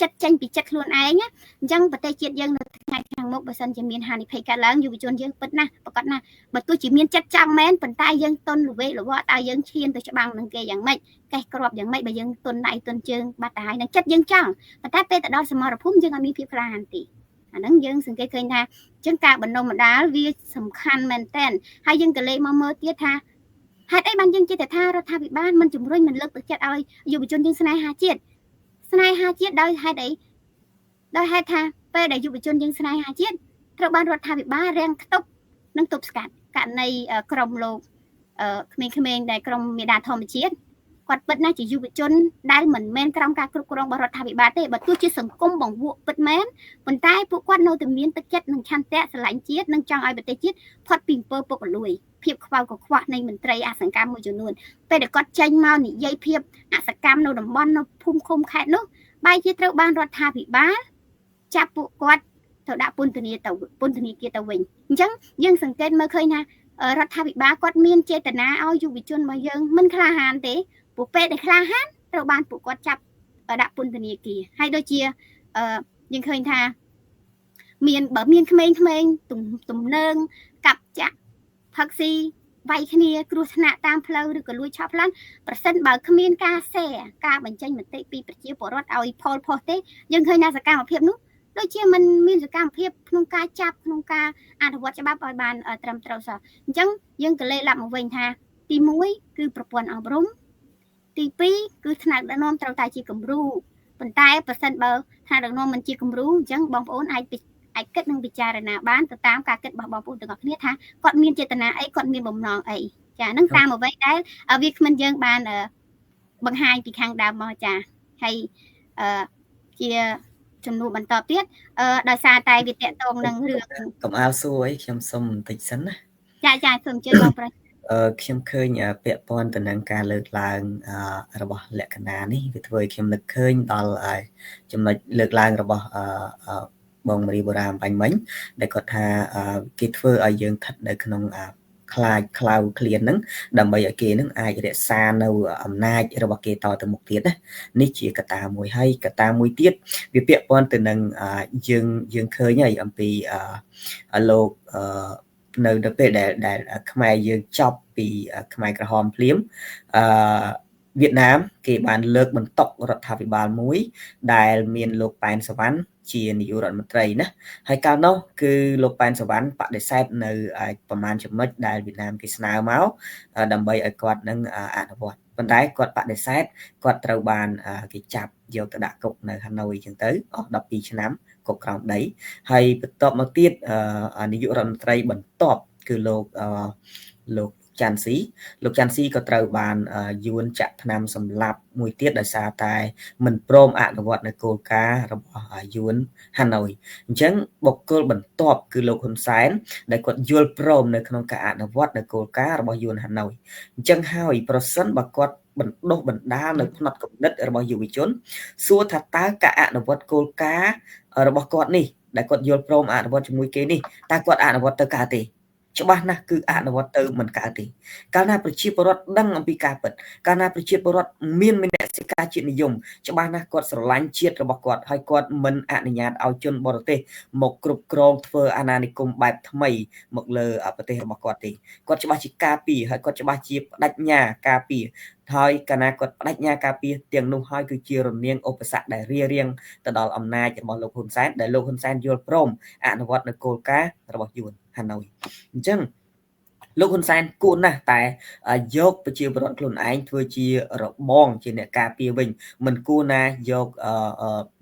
ចិត្តចេញពីចិត្តខ្លួនឯងអញ្ចឹងប្រទេសជាតិយើងនៅថ្ងៃខាងមុខបើសិនជាមានហានិភ័យកើតឡើងយុវជនយើងពិតណាស់ប្រកបណាស់បើទោះជាមានចិត្តចង់មែនប៉ុន្តែយើងទន់ល្វេល្វត់តើយើងឈានទៅច្បាំងនឹងគេយ៉ាងម៉េចកេះក្របយ៉ាងម៉េចបើយើងទន់ដៃទន់ជើងបាត់ទៅហើយនឹងចិត្តយើងចង់ប៉ុន្តែពេលទៅដល់សមរភូមិយើងអត់មានភាពក្លាហានទេអាហ្នឹងយើងសង្កេតឃើញថាអញ្ចឹងការបណ្ដុះបណ្ដាលវាសំខាន់មែនតើហើយយើងក៏លេខមកមើលទៀតថាហេតុអីបានយើងជិះថារដ្ឋាភិបាលមិនជំរុញមិនលើកទឹកចិត្តឲ្យយុវជនយើងស្នេហាជាតិដោយហេតុអីដោយហេតុថាពេលដែលយុវជនយើងស្នេហាជាតិត្រូវបានរដ្ឋាភិបាលរាំងខ្ទប់និងទប់ស្កាត់ករណីក្រុមលោកក្មេងៗដែលក្រុមមេដាធម្មជាតិ គាត់ពិតណាស់ជាយុវជនដែលមិនមែនក្រោមការគ្រប់គ្រងរបស់រដ្ឋាភិបាលទេបើទោះជាសង្គមបង្វក់ពិតមែនប៉ុន្តែពួកគាត់នៅតែមានទឹកចិត្តនិងឆន្ទៈស្រឡាញ់ជាតិនិងចង់ឲ្យប្រទេសជាតិផុតពីអំពើពុករលួយភាពខ្វៅកខ្វក់នៃមន្ត្រីអសកម្មមួយចំនួនពេលដែលគាត់ចេញមកនិយាយភាពអសកម្មនៅតំបន់នៅភូមិឃុំខេត្តនោះបែរជាត្រូវបានរដ្ឋាភិបាលចាប់ពួកគាត់ទៅដាក់ពន្ធនាគារទៅវិញអញ្ចឹងយើងសង្កេតមើលឃើញថារដ្ឋាភិបាលគាត់មានចេតនាឲ្យយុវជនរបស់យើងមិនក្លាហានទេពួកពេលដែលក្លាហានត្រូវបានពួកគាត់ចាប់ដាក់ពន្ធនាគារហើយដូចជាយើងឃើញថាបើមានក្មេងៗទំនើងកាប់ចាក់ផឹកស៊ីវាយគ្នាគ្រោះថ្នាក់តាមផ្លូវឬក៏លួចឆក់ប្លន់ប្រសិនបើគ្មានការការបញ្ចេញមតិពីប្រជាពលរដ្ឋឲ្យផលផុសទេយើងឃើញថាសកម្មភាពនោះដូចជាมันមានសកម្មភាពក្នុងការចាប់ក្នុងការអនុវត្តច្បាប់ឲ្យបានត្រឹមត្រូវសោះអញ្ចឹងយើងក៏លេខឡាប់មកវិញថាទី1គឺប្រព័ន្ធអប់រំទី2គឺថ្នាក់ដឹកនាំត្រូវតែជាគំរូប៉ុន្តែប្រសិនបើថ្នាក់ដឹកនាំមិនជាគំរូអញ្ចឹងបងប្អូនអាចគិតនិងពិចារណាបានទៅតាមការគិតរបស់បងប្អូនទាំងអស់គ្នាថាគាត់មានចេតនាអីគាត់មានបំណងអីចាហ្នឹងតាមអ្វីដែលវាគ្មិនយើងបានបង្ហាញពីខាងដើមមកចាហើយជាចំនួនបន្តទៀតដោយសារតែវាតកតងនឹងរឿងកុំអាលសួរអីខ្ញុំសុំបន្តិចសិនណាចាសូមអញ្ជើញបងប្រុសខ្ញុំឃើញពាក់ព័ន្ធទៅនឹងការលើកឡើងរបស់លក្ខណៈនេះវាធ្វើឲ្យខ្ញុំនឹកឃើញដល់ចំណុចលើកឡើងរបស់បងមរីបូរ៉ាបាញ់មិញដែលគាត់ថាគេធ្វើឲ្យយើងស្ថិតនៅក្នុងខ្លាចខ្លៅឃ្លានហ្នឹងដើម្បីឲ្យគេនឹងអាចរក្សានៅអំណាចរបស់គេតទៅមុខទៀតណានេះជាកត្តាមួយហើយកត្តាមួយទៀតវាពាក់ព័ន្ធទៅនឹងយើងឃើញហើយអំពីលោកនៅពេលដែលខ្មែរយើងចប់ពីខ្មែរក្រហមភ្លាមវៀតណាមគេបានលើកបន្ទុករដ្ឋាភិបាលមួយដែលមានលោកប៉ែនសវណ្ណជានាយករដ្ឋមន្ត្រីណាហើយកាលនោះគឺលោកប៉ែនសវណ្ណបដិសេធនៅប្រមាណចំណុចដែលវៀតណាមគេស្នើមកដើម្បីឲ្យគាត់នឹងអនុវត្តប៉ុន្តែគាត់បដិសេធគាត់ត្រូវបានគេចាប់យកទៅដាក់គុកនៅហាណូយអញ្ចឹងទៅអស់12ឆ្នាំគុកក្រោមដីហើយបន្ទាប់មកទៀតនាយករដ្ឋមន្ត្រីបន្ទាប់គឺលោកចាន់ស៊ីក៏ត្រូវបានយួនចាក់ថ្នាំសម្លាប់មួយទៀតដោយសារតែមិនព្រមអនុវត្តនៅគោលការណ៍របស់យួនហាណូយអញ្ចឹងបុគ្គលបន្ទាប់គឺលោកហ៊ុនសែនដែលគាត់យល់ព្រមនៅក្នុងការអនុវត្តនៅគោលការណ៍របស់យួនហាណូយអញ្ចឹងហើយប្រសិនបើគាត់បណ្ដុះបណ្ដាលនៅផ្នត់គំនិតរបស់យុវជនសួរថាតើការអនុវត្តគោលការណ៍របស់គាត់នេះដែលគាត់យល់ព្រមអនុវត្តជាមួយគេនេះតើគាត់អនុវត្តទៅកើតទេច្បាស់ណាស់គឺអនុវត្តទៅមិនកើតទេកាលណាប្រជាពលរដ្ឋដឹងអំពីការពិតកាលណាប្រជាពលរដ្ឋមានមនសិការជាតិនិយមច្បាស់ណាស់គាត់ស្រឡាញ់ជាតិរបស់គាត់ហើយគាត់មិនអនុញ្ញាតឲ្យជនបរទេសមកគ្រប់គ្រងធ្វើអាណានិគមបែបថ្មីមកលើប្រទេសរបស់គាត់ទេគាត់ច្បាស់ជាការពារហើយគាត់ច្បាស់ជាបដិញ្ញាការពារហើយកាលណាគាត់បដិញ្ញាការពារទាំងនោះហើយគឺជារនាងឧបសគ្គដែលរារាំងទៅដល់អំណាចរបស់លោកហ៊ុនសែនដែលលោកហ៊ុនសែនយល់ព្រមអនុវត្តនៅគោលការណ៍របស់យួនហាណូយអញ្ចឹងលោកហ៊ុនសែនគួរណាស់តែយកប្រជាពលរដ្ឋខ្លួនឯងធ្វើជារបងជាអ្នកការពារវិញមិនគួរណាយក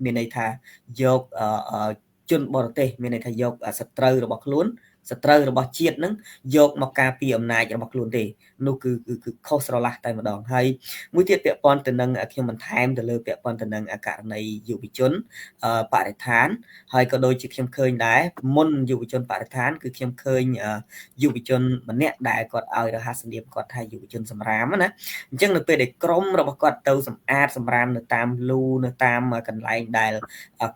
មានន័យថាយកជនបរទេសមានន័យថាយកសត្រូវរបស់ខ្លួនសត្រូវរបស់ជាតិនឹងយកមកការពារអំណាចរបស់ខ្លួនទេនោះគឺខុសស្រឡះតែម្ដងហើយមួយទៀតពាក់ព័ន្ធទៅនឹងខ្ញុំបន្ថែមទៅលើពាក់ព័ន្ធទៅនឹងករណីយុវជនបរិស្ថានហើយក៏ដូចជាខ្ញុំឃើញដែរមុនយុវជនបរិស្ថានគឺខ្ញុំឃើញយុវជនម្នាក់ដែលគាត់ឲ្យរហស្សនាមគាត់ថាយុវជនសម្រាមណាអញ្ចឹងនៅពេលដែលក្រុមរបស់គាត់ទៅសម្អាតសម្រាមនៅតាមលូនៅតាមកន្លែងដែល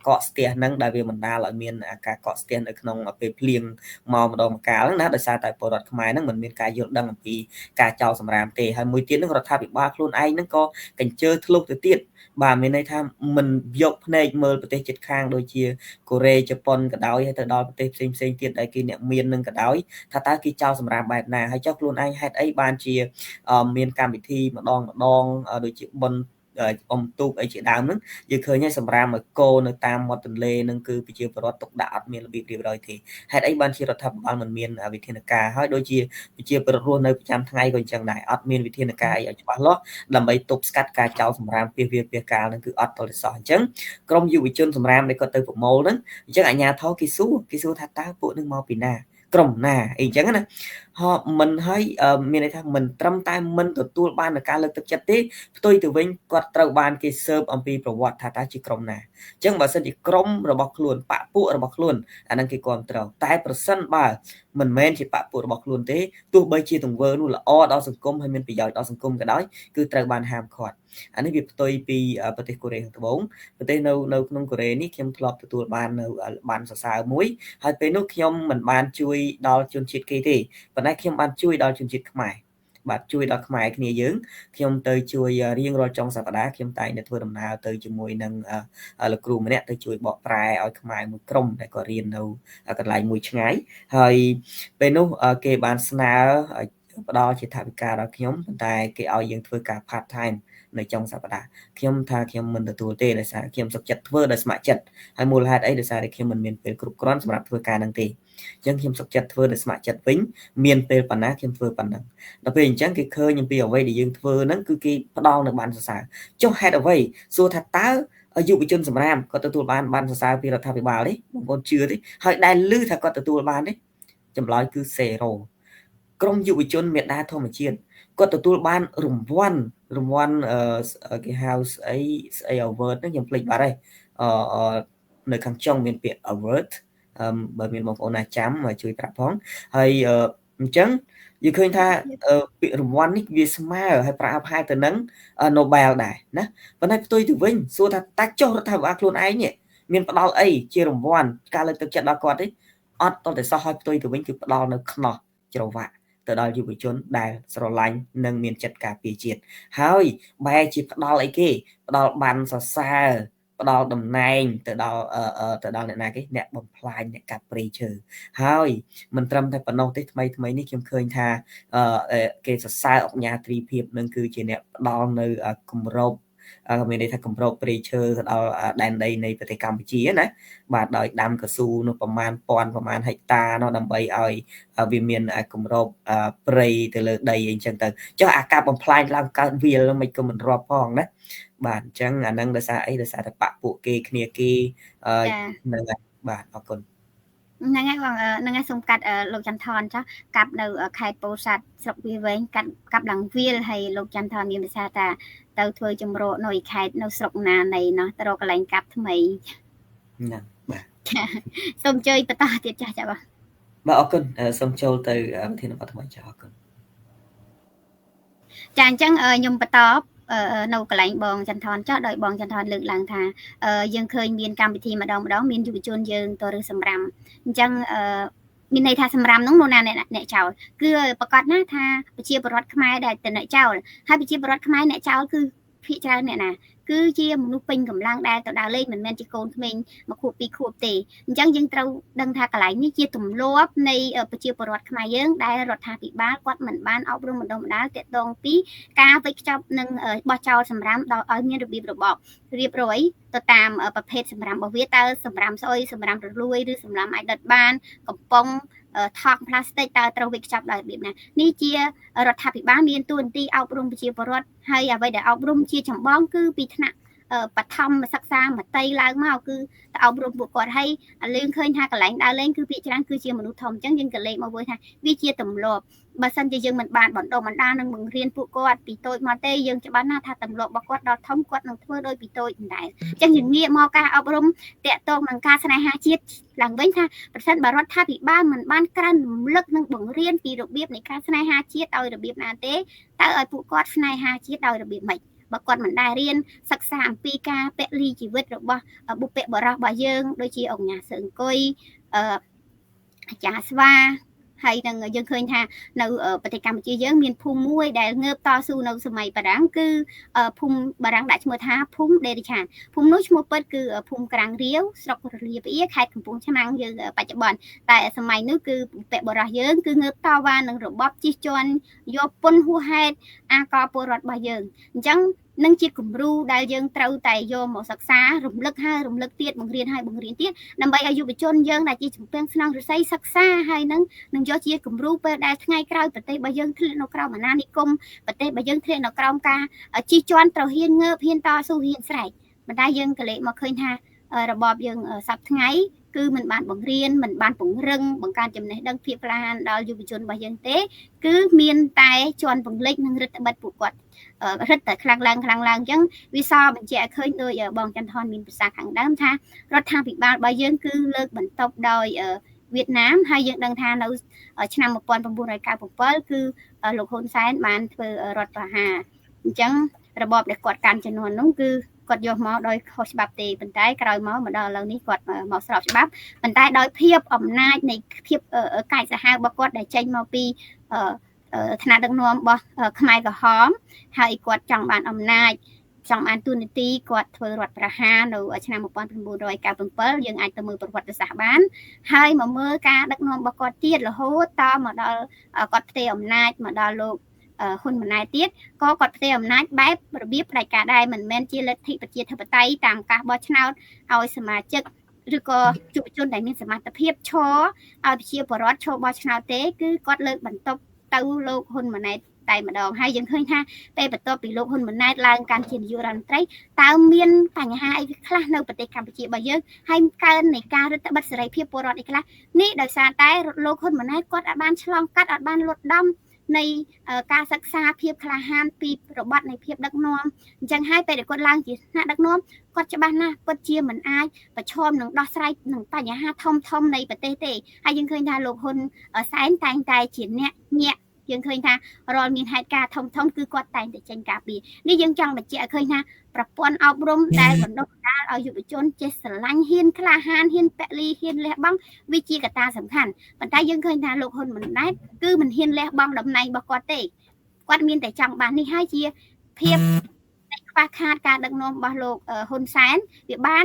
កកស្ទះហ្នឹងដែលវាបណ្ដាលឲ្យមានការកកស្ទះនៅក្នុងពេលភ្លៀងមកម្ដងម្កាលហ្នឹងណាដោយសារតែពលរដ្ឋខ្មែរហ្នឹងមិនមានការយល់ដឹងអំពីការចោលសម្រាមទេហើយមួយទៀតហ្នឹងរដ្ឋាភិបាលខ្លួនឯងហ្នឹងក៏កញ្ជើធ្លុះទៅទៀតបាទមានន័យថាមិនយកភ្នែកមើលប្រទេសជិតខាងដូចជាកូរ៉េជប៉ុនក៏ដោយហើយទៅដល់ប្រទេសផ្សេងទៀតដែលគេអ្នកមាននឹងក៏ដោយថាតើគេចោលសម្រាមបែបណាហើយចុះខ្លួនឯងហេតុអីបានជាមានកម្មវិធីម្ដងដូចជាបុណ្យអុំទូកអីជាដើមហ្នឹងយើងឃើញហើយសម្រាប់មកគោនៅតាមមាត់ទន្លេហ្នឹងគឺប្រជាពលរដ្ឋទុកដាក់អត់មានរបៀបរៀបរយទេហេតុអីបានជារដ្ឋាភិបាលមិនមានវិធានការហើយដូចជាប្រជាពលរដ្ឋរស់នៅប្រចាំថ្ងៃក៏អញ្ចឹងដែរអត់មានវិធានការអីឲ្យច្បាស់លាស់ដើម្បីទប់ស្កាត់ការចោលសម្រាមពាសកាលហ្នឹងគឺអត់តលសោះអញ្ចឹងក្រមយុវជនសម្រាមដែលគាត់ទៅប្រមូលហ្នឹងអញ្ចឹងអាជ្ញាធរគេសួរថាតើពួកនឹងមកពីណា ក្រុមណាអីចឹងណាមិនឲ្យមានន័យថាមិនត្រឹមតែមិនទទួលបានការលើកទឹកចិត្តទេផ្ទុយទៅវិញគាត់ត្រូវបានគេស៊ើបអំពីប្រវត្តិថាតើជាក្រុមណាអញ្ចឹងបើសិនជាក្រុមរបស់ខ្លួនបកពួករបស់ខ្លួនអាហ្នឹងគេគ្រប់ត្រូវតែប្រសិនបើមិនមែនជាបកពួករបស់ខ្លួនទេទោះបីជាទង្វើនោះល្អដល់សង្គមហើយមានប្រយោជន៍ដល់សង្គមក៏ដោយគឺត្រូវបានហាមឃាត់អានេះវាផ្ទុយពីប្រទេសកូរ៉េខាងត្បូងប្រទេសនៅក្នុងកូរ៉េនេះខ្ញុំធ្លាប់ទទួលបាននៅបានសរសើរមួយហើយពេលនោះខ្ញុំមិនបានជួយដល់ជនជាតិគេទេប៉ុន្តែខ្ញុំបានជួយដល់ជនជាតិខ្មែរបាទជួយដល់ខ្មែរគ្នាយើងខ្ញុំទៅជួយរៀងរាល់ចុងសប្តាហ៍ខ្ញុំតែងតែធ្វើដំណើរទៅជាមួយនឹងលោកគ្រូម្នាក់ទៅជួយបកប្រែឲ្យខ្មែរមួយក្រុមដែលគាត់រៀននៅកន្លែងមួយឆ្ងាយហើយពេលនោះគេបានស្នើផ្ដល់ជាថវិកាដល់ខ្ញុំប៉ុន្តែគេឲ្យយើងធ្វើការ part time នៅចុងសប្តាហ៍ខ្ញុំថាខ្ញុំមិនទទួលទេដោយសារខ្ញុំសុខចិត្តធ្វើដោយស្ម័គ្រចិត្តហើយមូលហេតុអីដោយសារតែខ្ញុំមិនមានពេលគ្រប់គ្រាន់សម្រាប់ធ្វើការហ្នឹងទេអញ្ចឹងខ្ញុំសុខចិត្តធ្វើដោយស្ម័គ្រចិត្តវិញមានពេលប៉ុណ្ណាខ្ញុំធ្វើប៉ុណ្ណឹងដល់ពេលអញ្ចឹងគេឃើញអំពីអ្វីដែលយើងធ្វើហ្នឹងគឺគេផ្ដល់នៅបានសរសើរចុះហេតុអ្វីសួរថាតើយុវជនសម្រាប់គាត់ទទួលបានសរសើរពីរដ្ឋាភិបាលទេបងប្អូនជឿទេហើយដែលឮថាគាត់ទទួលបានទេចម្លើយគឺ0ក្រុមយុវជនមេដាធម្មជាតិគាត់ទទួលបានរង្វាន់គេហៅស្អី award ហ្នឹងខ្ញុំភ្លេចបាត់ហើយនៅខាងចុងមានពាក្យ award បើមានបងប្អូនណាចាំមកជួយប្រាប់ផងហើយអញ្ចឹងយើងឃើញថាពាក្យរង្វាន់នេះវាស្មើហើយប្រអប់ហែទៅនឹង Nobel ដែរណាប៉ុន្តែផ្ទុយទៅវិញសួរថាតើចុះរដ្ឋាភិបាលខ្លួនឯងនេះមានផ្ដល់អីជារង្វាន់ការលើកទឹកចិត្តដល់គាត់ទេអត់តតែសោះឲ្យផ្ទុយទៅវិញគឺផ្ដល់នៅខ្នោះច្រវាក់ទៅដល់យុវជនដែលស្រឡាញ់និងមានចិត្តការពារជាតិហើយបែរជាផ្ដល់អីគេផ្ដល់បានសរសើរផ្ដល់តំណែងទៅដល់អ្នកណាគេអ្នកបំផ្លាញអ្នកកាប់ព្រៃឈើហើយមិនត្រឹមតែប៉ុណ្ណោះទេថ្មីនេះខ្ញុំឃើញថាគេសរសើរអង្គការត្រីភិបនឹងគឺជាអ្នកផ្ដល់នៅគម្របមានន័យថាគម្របព្រៃឈើទៅដល់ដែនដីនៃប្រទេសកម្ពុជាណាបាទដោយដាំកស៊ូនោះប្រមាណហិកតានោះដើម្បីឲ្យវាមានគម្របព្រៃទៅលើដីអីចឹងទៅចុះអាការបំផ្លាញឡើងកើតវាលមិនក៏មិនរាប់ផងណាបាទអញ្ចឹងអានឹងដោយសារអីដោយសារតែបកពួកគេគ្នាគេនឹងបាទអរគុណហ្នឹងហើយបងហ្នឹងហើយសូមកាត់លោកចន្ទថនចាស់កាប់នៅខេត្តពោធិ៍សាត់ស្រុកវាវែងកាប់ឡើងវាលហើយលោកចន្ទថនមានភាសាថាទៅធ្វើចម្រោកនៅខេត្តនៅស្រុកណានៃណោះទៅរកកន្លែងកាប់ថ្មីហ្នឹងបាទសូមជួយបន្តទៀតចាស់ចាស់បាទអរគុណសូមចូលទៅប្រធានបទថ្មីចាស់អរគុណចាអញ្ចឹងខ្ញុំបន្តនៅកន្លែងបងចន្ទថនចោះដោយបងចន្ទថនលើកឡើងថាយើងឃើញមានកម្មវិធីម្ដងមានយុវជនយើងទៅរើសសម្រាមអញ្ចឹងមានន័យថាសម្រាមនោះនោះណាអ្នកចោលគឺប្រកាសណាថាប្រជាពលរដ្ឋខ្មែរដែលទៅអ្នកចោលហើយប្រជាពលរដ្ឋខ្មែរអ្នកចោលគឺភាគច្រើនអ្នកណាគឺជាមនុស្សពេញកម្លាំងដែលទៅដើរលេងមិនមែនជាកូនក្មេងមកខួប2ខួបទេអញ្ចឹងយើងត្រូវដឹងថាកន្លែងនេះជាទម្លាប់នៃប្រជាពលរដ្ឋខ្មែរយើងដែលរដ្ឋាភិបាលគាត់មិនបានអប់រំបណ្ដុះបណ្ដាលទាក់ទងពីការវេចខ្ចប់និងបោះចោលសម្រាមដល់ឲ្យមានរបៀបរបបរៀបរយទៅតាមប្រភេទសម្រាមរបស់វាតើសម្រាមស្អុយសម្រាមរលួយឬសម្រាមអាចដុតបានកំប៉ុងថង់ផ្លាស្ទិកតើត្រូវវេចខ្ចប់ដោយរបៀបណានេះជារដ្ឋាភិបាលមានតួនាទីអប់រំប្រជាពលរដ្ឋហើយអ្វីដែលអប់រំជាចម្បងគឺពីថ្នាក់បឋមសិក្សាមត្តេយ្យឡើងមកគឺទៅអប់រំពួកគាត់ហើយលើងឃើញថាកន្លែងដើរលេងគឺភាគច្រើនគឺជាមនុស្សធំអញ្ចឹងយើងក៏លេងមកមើលថាវាជាទម្លាប់បើសិនជាយើងមិនបានបណ្ដុះបណ្ដាលនិងបង្រៀនពួកគាត់ពីតូចមកទេយើងច្បាស់ណាស់ថាទម្លាប់របស់គាត់ដល់ធំគាត់នឹងធ្វើដោយពីតូចមិនដែរអញ្ចឹងយើងងាកមកការអប់រំតាក់ទងនឹងការស្នេហាជាតិឡើងវិញថាប្រសិនបើរដ្ឋាភិបាលមិនបានក្រានរំលឹកនិងបង្រៀនពីរបៀបនៃការស្នេហាជាតិឲ្យរបៀបណាទេតើឲ្យពួកគាត់ស្នេហាជាតិដោយរបៀបម៉េចបើគាត់មិនដែលរៀនសិក្សាអំពីការពលីជីវិតរបស់បុព្វបុរសរបស់យើងដូចជាអង្គញាសើអង្គុយអាចារ្យស្វាហើយនឹងយើងឃើញថានៅប្រទេសកម្ពុជាយើងមានភូមិមួយដែលងើបតស៊ូនៅសម័យបារាំងគឺភូមិបារាំងដាក់ឈ្មោះថាភូមិដេរិឆានភូមិនោះឈ្មោះពិតគឺភូមិក្រាំងរាវស្រុករលាផ្អៀខេត្តកំពង់ឆ្នាំងយើងបច្ចុប្បន្នតែសម័យនោះគឺបុព្វបុរសយើងគឺងើបតវ៉ានឹងរបបជិះជាន់យកពន្ធហួសហេតុអាកពលរដ្ឋរបស់យើងអញ្ចឹងនឹងជាគំរូដែលយើងត្រូវតែយកមកសិក្សារំលឹកហើយរំលឹកទៀតបង្រៀនហើយបង្រៀនទៀតដើម្បីឲ្យយុវជនយើងដែលជាជំពាំងស្នងឫស្សីសិក្សាហើយនឹងយកជាគំរូពេលដែលថ្ងៃក្រោយប្រទេសរបស់យើងធ្លាក់នៅក្រោមអាណានិគមប្រទេសរបស់យើងធ្លាក់នៅក្រោមការជិះជាន់ត្រូវហ៊ានងើបហ៊ានតស៊ូហ៊ានស្រែកបណ្ដាយើងក៏លេខមកឃើញថារបបយើងសប្តាហ៍ថ្ងៃ គឺមិនបានបង្រៀនមិនបានពង្រឹងបង្កើនចំណេះដឹងភាពក្លាហានដល់យុវជនរបស់យើងទេគឺមានតែជន់ពង្លិចនិងរដ្ឋបិទពួកគាត់រឹតតែខ្លាំងឡើងអញ្ចឹងវាសបញ្ជាក់ឲ្យឃើញដោយបងចន្ទថនមានប្រសាសន៍ខាងដើមថារដ្ឋាភិបាលរបស់យើងគឺលើកបន្ទប់ដោយវៀតណាមហើយយើងដឹងថានៅឆ្នាំ1997គឺលោកហ៊ុនសែនបានធ្វើរដ្ឋប្រហារអញ្ចឹងរបបដែលគាត់កាន់ជំនាន់នោះគឺគាត់យកមកដោយខុសច្បាប់ទេប៉ុន្តែក្រោយមកដល់ឥឡូវនេះគាត់មកស្របច្បាប់ប៉ុន្តែដោយភាពអំណាចនៃភាពកាយសាហាវរបស់គាត់ដែលចេញមកពីឋានៈដឹកនាំរបស់ខ្មែរក្រហមហើយគាត់ចង់បានអំណាចចង់បានទូនាទីគាត់ធ្វើរដ្ឋប្រហារនៅឆ្នាំ1997យើងអាចទៅមើលប្រវត្តិសាស្ត្របានហើយមកមើលការដឹកនាំរបស់គាត់ទៀតរហូតតមកដល់គាត់ផ្ទេរអំណាចមកដល់លោកហ៊ុនម៉ាណែតទៀតក៏គាត់ផ្ទេរអំណាចបែបរបៀបផ្ដាច់ការដែរមិនមែនជាលទ្ធិប្រជាធិបតេយ្យតាមការបោះឆ្នោតឲ្យសមាជិកឬក៏យុវជនដែលមានសមត្ថភាពឈរឲ្យប្រជាពលរដ្ឋឈរបោះឆ្នោតទេគឺគាត់លើកបន្ទប់ទៅលោកហ៊ុនម៉ាណែតតែម្ដងហើយយើងឃើញថាពេលបន្ទាប់ពីលោកហ៊ុនម៉ាណែតឡើងកាន់ជានាយករដ្ឋមន្ត្រីតើមានបញ្ហាអីខ្លះនៅប្រទេសកម្ពុជារបស់យើងហើយកើននៃការរដ្ឋបិទសេរីភាពពលរដ្ឋអីខ្លះនេះដោយសារតែលោកហ៊ុនម៉ាណែតគាត់អាចបានឆ្លងកាត់អាចបានលុតដំនៃការសិក្សាភាពក្លាហានពីរបត់នៃភាពដឹកនាំអញ្ចឹងហើយពេលដែលគាត់ឡើងជាថ្នាក់ដឹកនាំគាត់ច្បាស់ណាស់ពិតជាមិនអាចប្រឈមនឹងដោះស្រាយនឹងបញ្ហាធំនៃប្រទេសទេហើយយើងឃើញថាលោកហ៊ុនសែនតែងតែជាអ្នកញាក់យើងឃើញថារាល់មានហេតុការណ៍ធំគឺគាត់តែងតែចេញការពារនេះយើងចង់បញ្ជាក់ឲ្យឃើញថាប្រព័ន្ធអប់រំដែលបណ្ដុះបណ្ដាលឲ្យយុវជនចេះស្រឡាញ់ហ៊ានក្លាហានហ៊ានពលីហ៊ានលះបង់វាជាកត្តាសំខាន់ប៉ុន្តែយើងឃើញថាលោកហ៊ុនម៉ាណែតគឺមិនហ៊ានលះបង់តំណែងរបស់គាត់ទេគាត់មានតែចង់បាននេះហើយជាភាពខ្វះខាតការដឹកនាំរបស់លោកហ៊ុនសែនវាបាន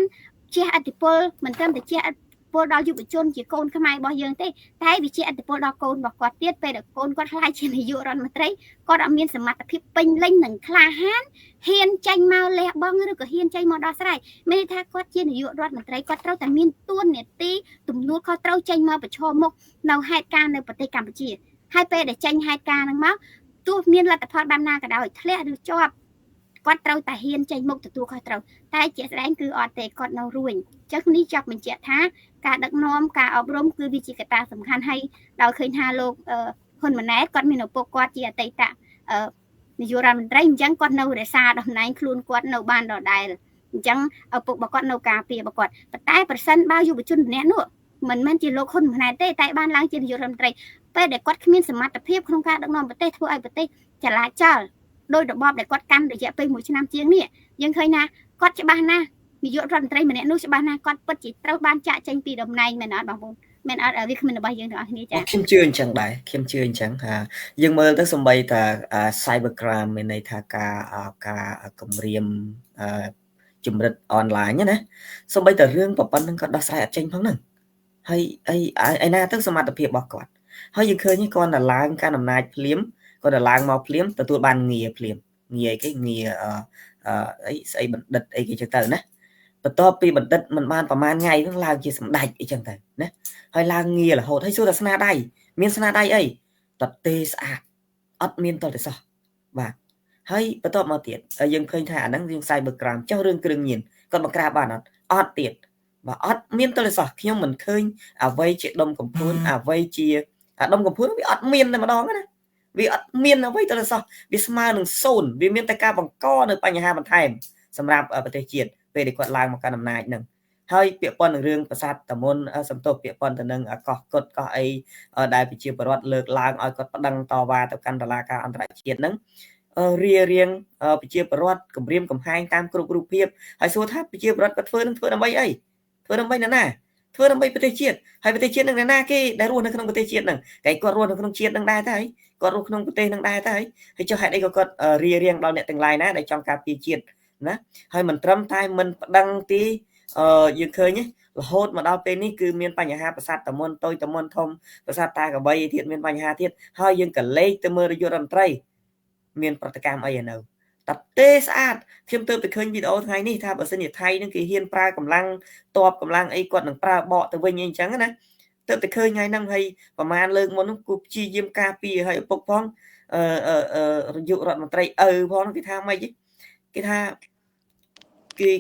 ជះឥទ្ធិពលមិនត្រឹមតែជះឥទ្ធិពលដល់យុវជនជាកូនខ្មែររបស់យើងទេតែវាជាឥទ្ធិពលដល់កូនរបស់គាត់ទៀតពេលដែលកូនគាត់ខ្លាចជានាយករដ្ឋមន្ត្រីគាត់អត់មានសមត្ថភាពពេញលេញនិងក្លាហានហ៊ានចេញមកលះបង់ឬក៏ហ៊ានចេញមកដោះស្រាយមានន័យថាគាត់ជានាយករដ្ឋមន្ត្រីគាត់ត្រូវតែមានទួនាទីទំនួលខុសត្រូវចេញមកប្រឈមមុខនៅហេតុការណ៍នៅប្រទេសកម្ពុជាហើយពេលដែលចេញហេតុការណ៍ហ្នឹងមកទោះមានលទ្ធផលបែបណាក៏ដោយធ្លាក់ឬជាប់គាត់ត្រូវតែហ៊ានចេញមុខទទួលខុសត្រូវតែជាស្ដែងគឺអត់ទេគាត់នៅរួញអញ្ចឹងនេះចង់បញ្ជាក់ថាការដឹកនាំការអប់រំគឺវាជាកត្តាសំខាន់ហើយដល់ឃើញថាលោកហ៊ុនម៉ាណែតគាត់មានឪពុកគាត់ជាអតីតនាយករដ្ឋមន្ត្រីអញ្ចឹងគាត់នៅរក្សាតំណែងខ្លួនគាត់នៅបានដដែលអញ្ចឹងឪពុករបស់គាត់នៅការពាររបស់គាត់ប៉ុន្តែប្រសិនបើយុវជនម្នាក់នោះមិនមែនជាលោកហ៊ុនម៉ាណែតទេតែបានឡើងជានាយករដ្ឋមន្ត្រីពេលដែលគាត់គ្មានសមត្ថភាពក្នុងការដឹកនាំប្រទេសធ្វើឲ្យប្រទេសចលាចលដោយរបបដែលគាត់កាន់រយៈពេល1ឆ្នាំជាងនេះយើងឃើញថាគាត់ច្បាស់ណាស់នាយករដ្ឋមន្ត្រីម្នាក់នោះច្បាស់ណាស់គាត់ពិតជាត្រូវបានចាក់ចេញពីតំណែងមែនអត់បងប្អូនមែនអត់វាគ្មានរបស់យើងទាំងអស់គ្នាចា៎ខ្ញុំជឿអញ្ចឹងដែរខ្ញុំជឿអញ្ចឹងថាយើងមើលទៅសំបីតា cyber crime មានន័យថាការគំរាមជំរិតអនឡាញណាសំបីតារឿងប៉ុណ្្នឹងក៏ដោះស្រាយអត់ចេញផងហ្នឹងហើយឯណាទៅសមត្ថភាពរបស់គាត់ហើយយើងឃើញគាត់ទៅឡើងការអំណាចភ្លាមគាត់ទៅឡើងមកភ្លាមទទួលបានងារភ្លាមងារអីគេងារអីស្អីបណ្ឌិតអីគេចឹងទៅណាបន្ទាប់ពីបណ្ឌិតមិនបានប្រហែលថ្ងៃហ្នឹងឡើងជាសម្ដេចអីចឹងទៅណាហើយឡើងងាររហូតហើយសួរតែស្នាដៃមានស្នាដៃអីតទេស្អាតអត់មានតទេសោះបាទហើយបន្ទាប់មកទៀតយើងឃើញថាអាហ្នឹងយើង cyber crime ចុះរឿងគ្រឿងញៀនគាត់បង្ក្រាបបានអត់ទៀតបាទអត់មានតទេសោះខ្ញុំមិនឃើញអ្វីជាដុំកំភួនអ្វីជាដុំកំភួនវាអត់មានតែម្ដងណាវាអត់មានអ្វីតទេសោះវាស្មើនឹង0វាមានតែការបង្កនៅបញ្ហាបន្ថែមសម្រាប់ប្រទេសជាតិពេលដែលគាត់ឡើងមកកាន់អំណាចហ្នឹងហើយពាក់ព័ន្ធនឹងរឿងប្រាសាទតាមុនសំទោសពាក់ព័ន្ធទៅនឹងកោះកុដកោះអីដែលប្រជាពលរដ្ឋលើកឡើងឲ្យគាត់ប្តឹងតវ៉ាទៅកាន់តុលាការអន្តរជាតិហ្នឹងរៀងប្រជាពលរដ្ឋគម្រាមកំហែងតាមគ្រប់រូបភាពហើយសួរថាប្រជាពលរដ្ឋគាត់ធ្វើនឹងធ្វើដើម្បីអីធ្វើដើម្បីណាធ្វើដើម្បីប្រទេសជាតិហើយប្រទេសជាតិនឹងណាគេដែលរស់នៅក្នុងប្រទេសជាតិហ្នឹងតែគាត់រស់នៅក្នុងជាតិហ្នឹងដែរទៅហើយគាត់រស់ក្នុងប្រទេសហ្នឹងដែរទៅហើយចុះហេតុអីក៏គាត់រៀងដល់អ្នកទាំងឡាយណាដែលចង់ការពារជាតិណាហើយមិនត្រឹមតែមិនប្តឹងទីយើងឃើញរហូតមកដល់ពេលនេះគឺមានបញ្ហាប្រាសាទតាមុនតូចតាមុនធំប្រាសាទតាកបីទៀតមានបញ្ហាទៀតហើយយើងក៏លេខទៅមើលនាយករដ្ឋមន្ត្រីមានប្រតិកម្មអីនៅតទេស្អាតខ្ញុំទើបតែឃើញវីដេអូថ្ងៃនេះថាបើសិនជាថៃនឹងគេហ៊ានប្រើកម្លាំងតបកម្លាំងអីគាត់នឹងប្រើបកទៅវិញអីចឹងណាទើបតែឃើញថ្ងៃហ្នឹងហើយប្រហែលលើកមុននោះគូព្យាយាមការពារឲ្យឪពុកផងនាយករដ្ឋមន្ត្រីផងគេថាម៉េចគេថាគេ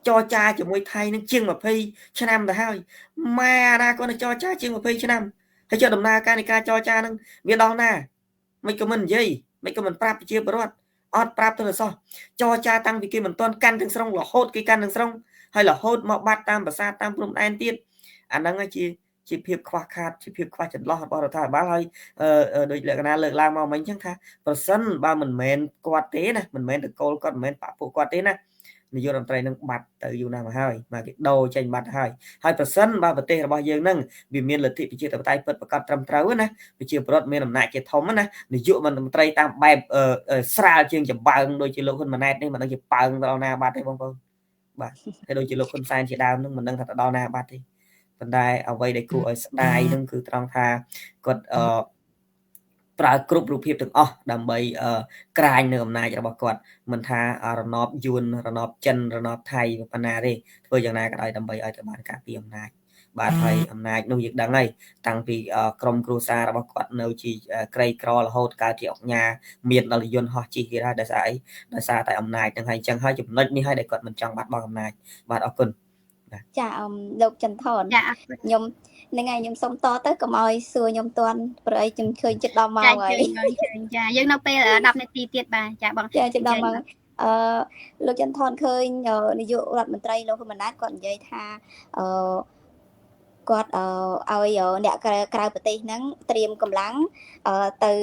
ចរចាជាមួយថៃនឹងជាង20ឆ្នាំទៅហើយម៉ែអាណាគាត់នឹងចរចាជាង20ឆ្នាំហើយចុះដំណើរការនៃការចរចានឹងវាដល់ណាមិនក៏មិននិយាយមិនក៏មិនប្រាប់ប្រជាពលរដ្ឋអត់ប្រាប់ទៅសោះចរចាតាំងពីគេមិនទាន់កាន់ទាំងស្រុងរហូតគេកាន់ទាំងស្រុងហើយរហូតមកបាត់តាមប្រាសាទតាមព្រំដែនទៀតអាហ្នឹងជាភាពខ្វះខាតជាភាពខ្វះចន្លោះរបស់រដ្ឋាភិបាលហើយដោយលក្ខណៈលើកឡើងមកមិញអញ្ចឹងថាប្រសិនបើមិនមែនគាត់ទេណាមិនមែនតកូលគាត់មិនមែនបពុគាត់ទេណានាយករដ្ឋមន្ត្រីនឹងបាត់ទៅយូរណាស់មកហើយមកគេដូរចេញបាត់ហើយប្រសិនបើប្រទេសរបស់យើងនឹងវាមានលទ្ធិប្រជាធិបតេយ្យពិតប្រាកដត្រឹមត្រូវណាប្រជាពលរដ្ឋមានអំណាចជាធំណានាយករដ្ឋមន្ត្រីតាមបែបស្រាលជាងចម្បើងដូចជាលោកហ៊ុនម៉ាណែតនេះមិនដឹងជាប៉ើងដល់ណាបាត់ទេបងប្អូនបាទហើយដូចជាលោកហ៊ុនសែនជាដើមនឹងមិនដឹងថាទៅដល់ណាបាត់ទេប៉ុន្តែអ្វីដែលគួរឲ្យស្ដាយនឹងគឺត្រង់ថាគាត់ប្រើគ្រប់រូបភាពទាំងអស់ដើម្បីក្រាញនៅអំណាចរបស់គាត់មិនថារណបយួនរណបចិនរណបថៃប៉ុណ្ណាទេធ្វើយ៉ាងណាក៏ដោយដើម្បីឲ្យទៅបានការពារអំណាចបាទហើយអំណាចនោះយើងដឹងហើយតាំងពីក្រមគ្រួសាររបស់គាត់នៅជាក្រីក្ររហូតកើតជាអង្គការមានដល់យន្តហោះជិះទៀតហើយដោយសារអីដោយសារតែអំណាចហ្នឹងហើយអញ្ចឹងហើយចំណុចនេះហើយដែលគាត់មិនចង់បាត់បង់អំណាចបាទអរគុណចាលោកចន្ទថនខ្ញុំហ្នឹងហើយខ្ញុំសុំតទៅកុំឲ្យសួរខ្ញុំទាន់ព្រោះអីខ្ញុំឃើញចិត្តដល់ម៉ោងហើយចាយើងនៅពេល10នាទីទៀតបាទចាបងចាចិត្តដល់ម៉ោងលោកចន្ទថនឃើញនាយករដ្ឋមន្ត្រីលោកហ៊ុនម៉ាណែតគាត់និយាយថាគាត់ឲ្យអ្នកក្រៅប្រទេសហ្នឹងត្រៀមកម្លាំងទៅ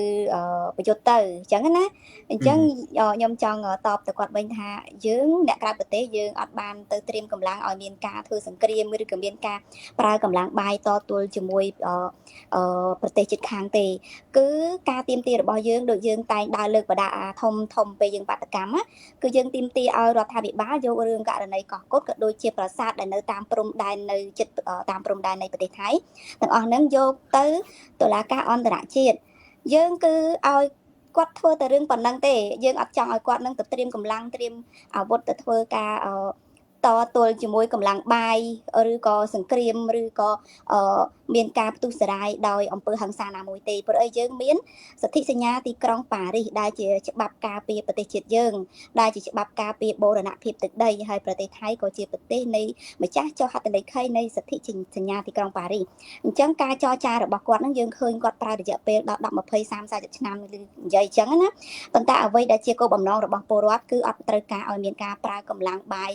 ប្រយុទ្ធទៅអញ្ចឹងណាអញ្ចឹងខ្ញុំចង់តបទៅគាត់វិញថាយើងអ្នកក្រៅប្រទេសយើងអត់បានទៅត្រៀមកម្លាំងឲ្យមានការធ្វើសង្គ្រាមឬក៏មានការប្រើកម្លាំងបាយតទល់ជាមួយប្រទេសជិតខាងទេគឺការទាមទាររបស់យើងដូចយើងតែងដើរលើកបដាធំពេលយើងបាតកម្មគឺយើងទាមទារឲ្យរដ្ឋាភិបាលយករឿងករណីកោះកុដក៏ដូចជាប្រាសាទដែលនៅតាមព្រំដែននៅជិតតាមព្រំដែននៃប្រទេសថៃទាំងអស់ហ្នឹងយកទៅតុលាការអន្តរជាតិយើងគឺឲ្យគាត់ធ្វើតែរឿងប៉ុណ្ណឹងទេយើងអត់ចង់ឲ្យគាត់នឹងទៅត្រៀមកម្លាំងត្រៀមអាវុធទៅធ្វើការតទល់ជាមួយកម្លាំងបាយឬក៏សង្គ្រាមឬក៏មានការផ្ទុះសារាយដោយអំពើហិង្សាណាមួយទេព្រោះអីយើងមានសន្ធិសញ្ញាទីក្រុងប៉ារីសដែលជាច្បាប់ការពារប្រទេសជាតិយើងដែលជាច្បាប់ការពារបូរណភាពទឹកដីហើយប្រទេសថៃក៏ជាប្រទេសនៃម្ចាស់ចុះហត្ថលេខីនៃសន្ធិសញ្ញាទីក្រុងប៉ារីសអញ្ចឹងការចរចារបស់គាត់នឹងយើងឃើញគាត់ប្រើរយៈពេលដល់10 20 30 40ឆ្នាំនិយាយអញ្ចឹងណាប៉ុន្តែអ្វីដែលជាគោលបំណងរបស់ពលរដ្ឋគឺអត់ត្រូវការឲ្យមានការប្រើកម្លាំងបាយ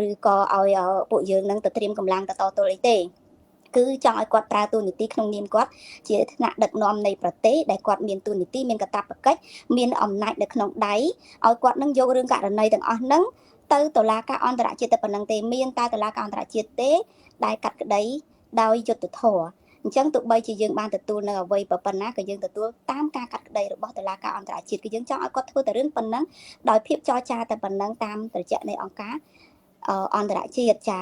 ឬក៏ឲ្យពួកយើងនឹងទៅត្រៀមកម្លាំងទៅតទល់អីទេគឺចង់ឲ្យគាត់ប្រើតួនាទីក្នុងនាមគាត់ជាថ្នាក់ដឹកនាំនៃប្រទេសដែលគាត់មានតួនាទីមានកាតព្វកិច្ចមានអំណាចនៅក្នុងដៃឲ្យគាត់នឹងយករឿងករណីទាំងអស់ហ្នឹងទៅតុលាការអន្តរជាតិតែប៉ុណ្្នឹងទេមានតែតុលាការអន្តរជាតិទេដែលកាត់ក្តីដោយយុត្តិធម៌អញ្ចឹងទោះបីជាយើងបានទទួលនៅអ្វីប៉ុណ្ណាក៏យើងទទួលតាមការកាត់ក្តីរបស់តុលាការអន្តរជាតិគឺយើងចង់ឲ្យគាត់ធ្វើតែរឿងប៉ុណ្ណឹងដោយភាពចរចាតែប៉ុណ្ណឹងតាមត្រជាក់នៃអង្គការអន្តរជាតិចា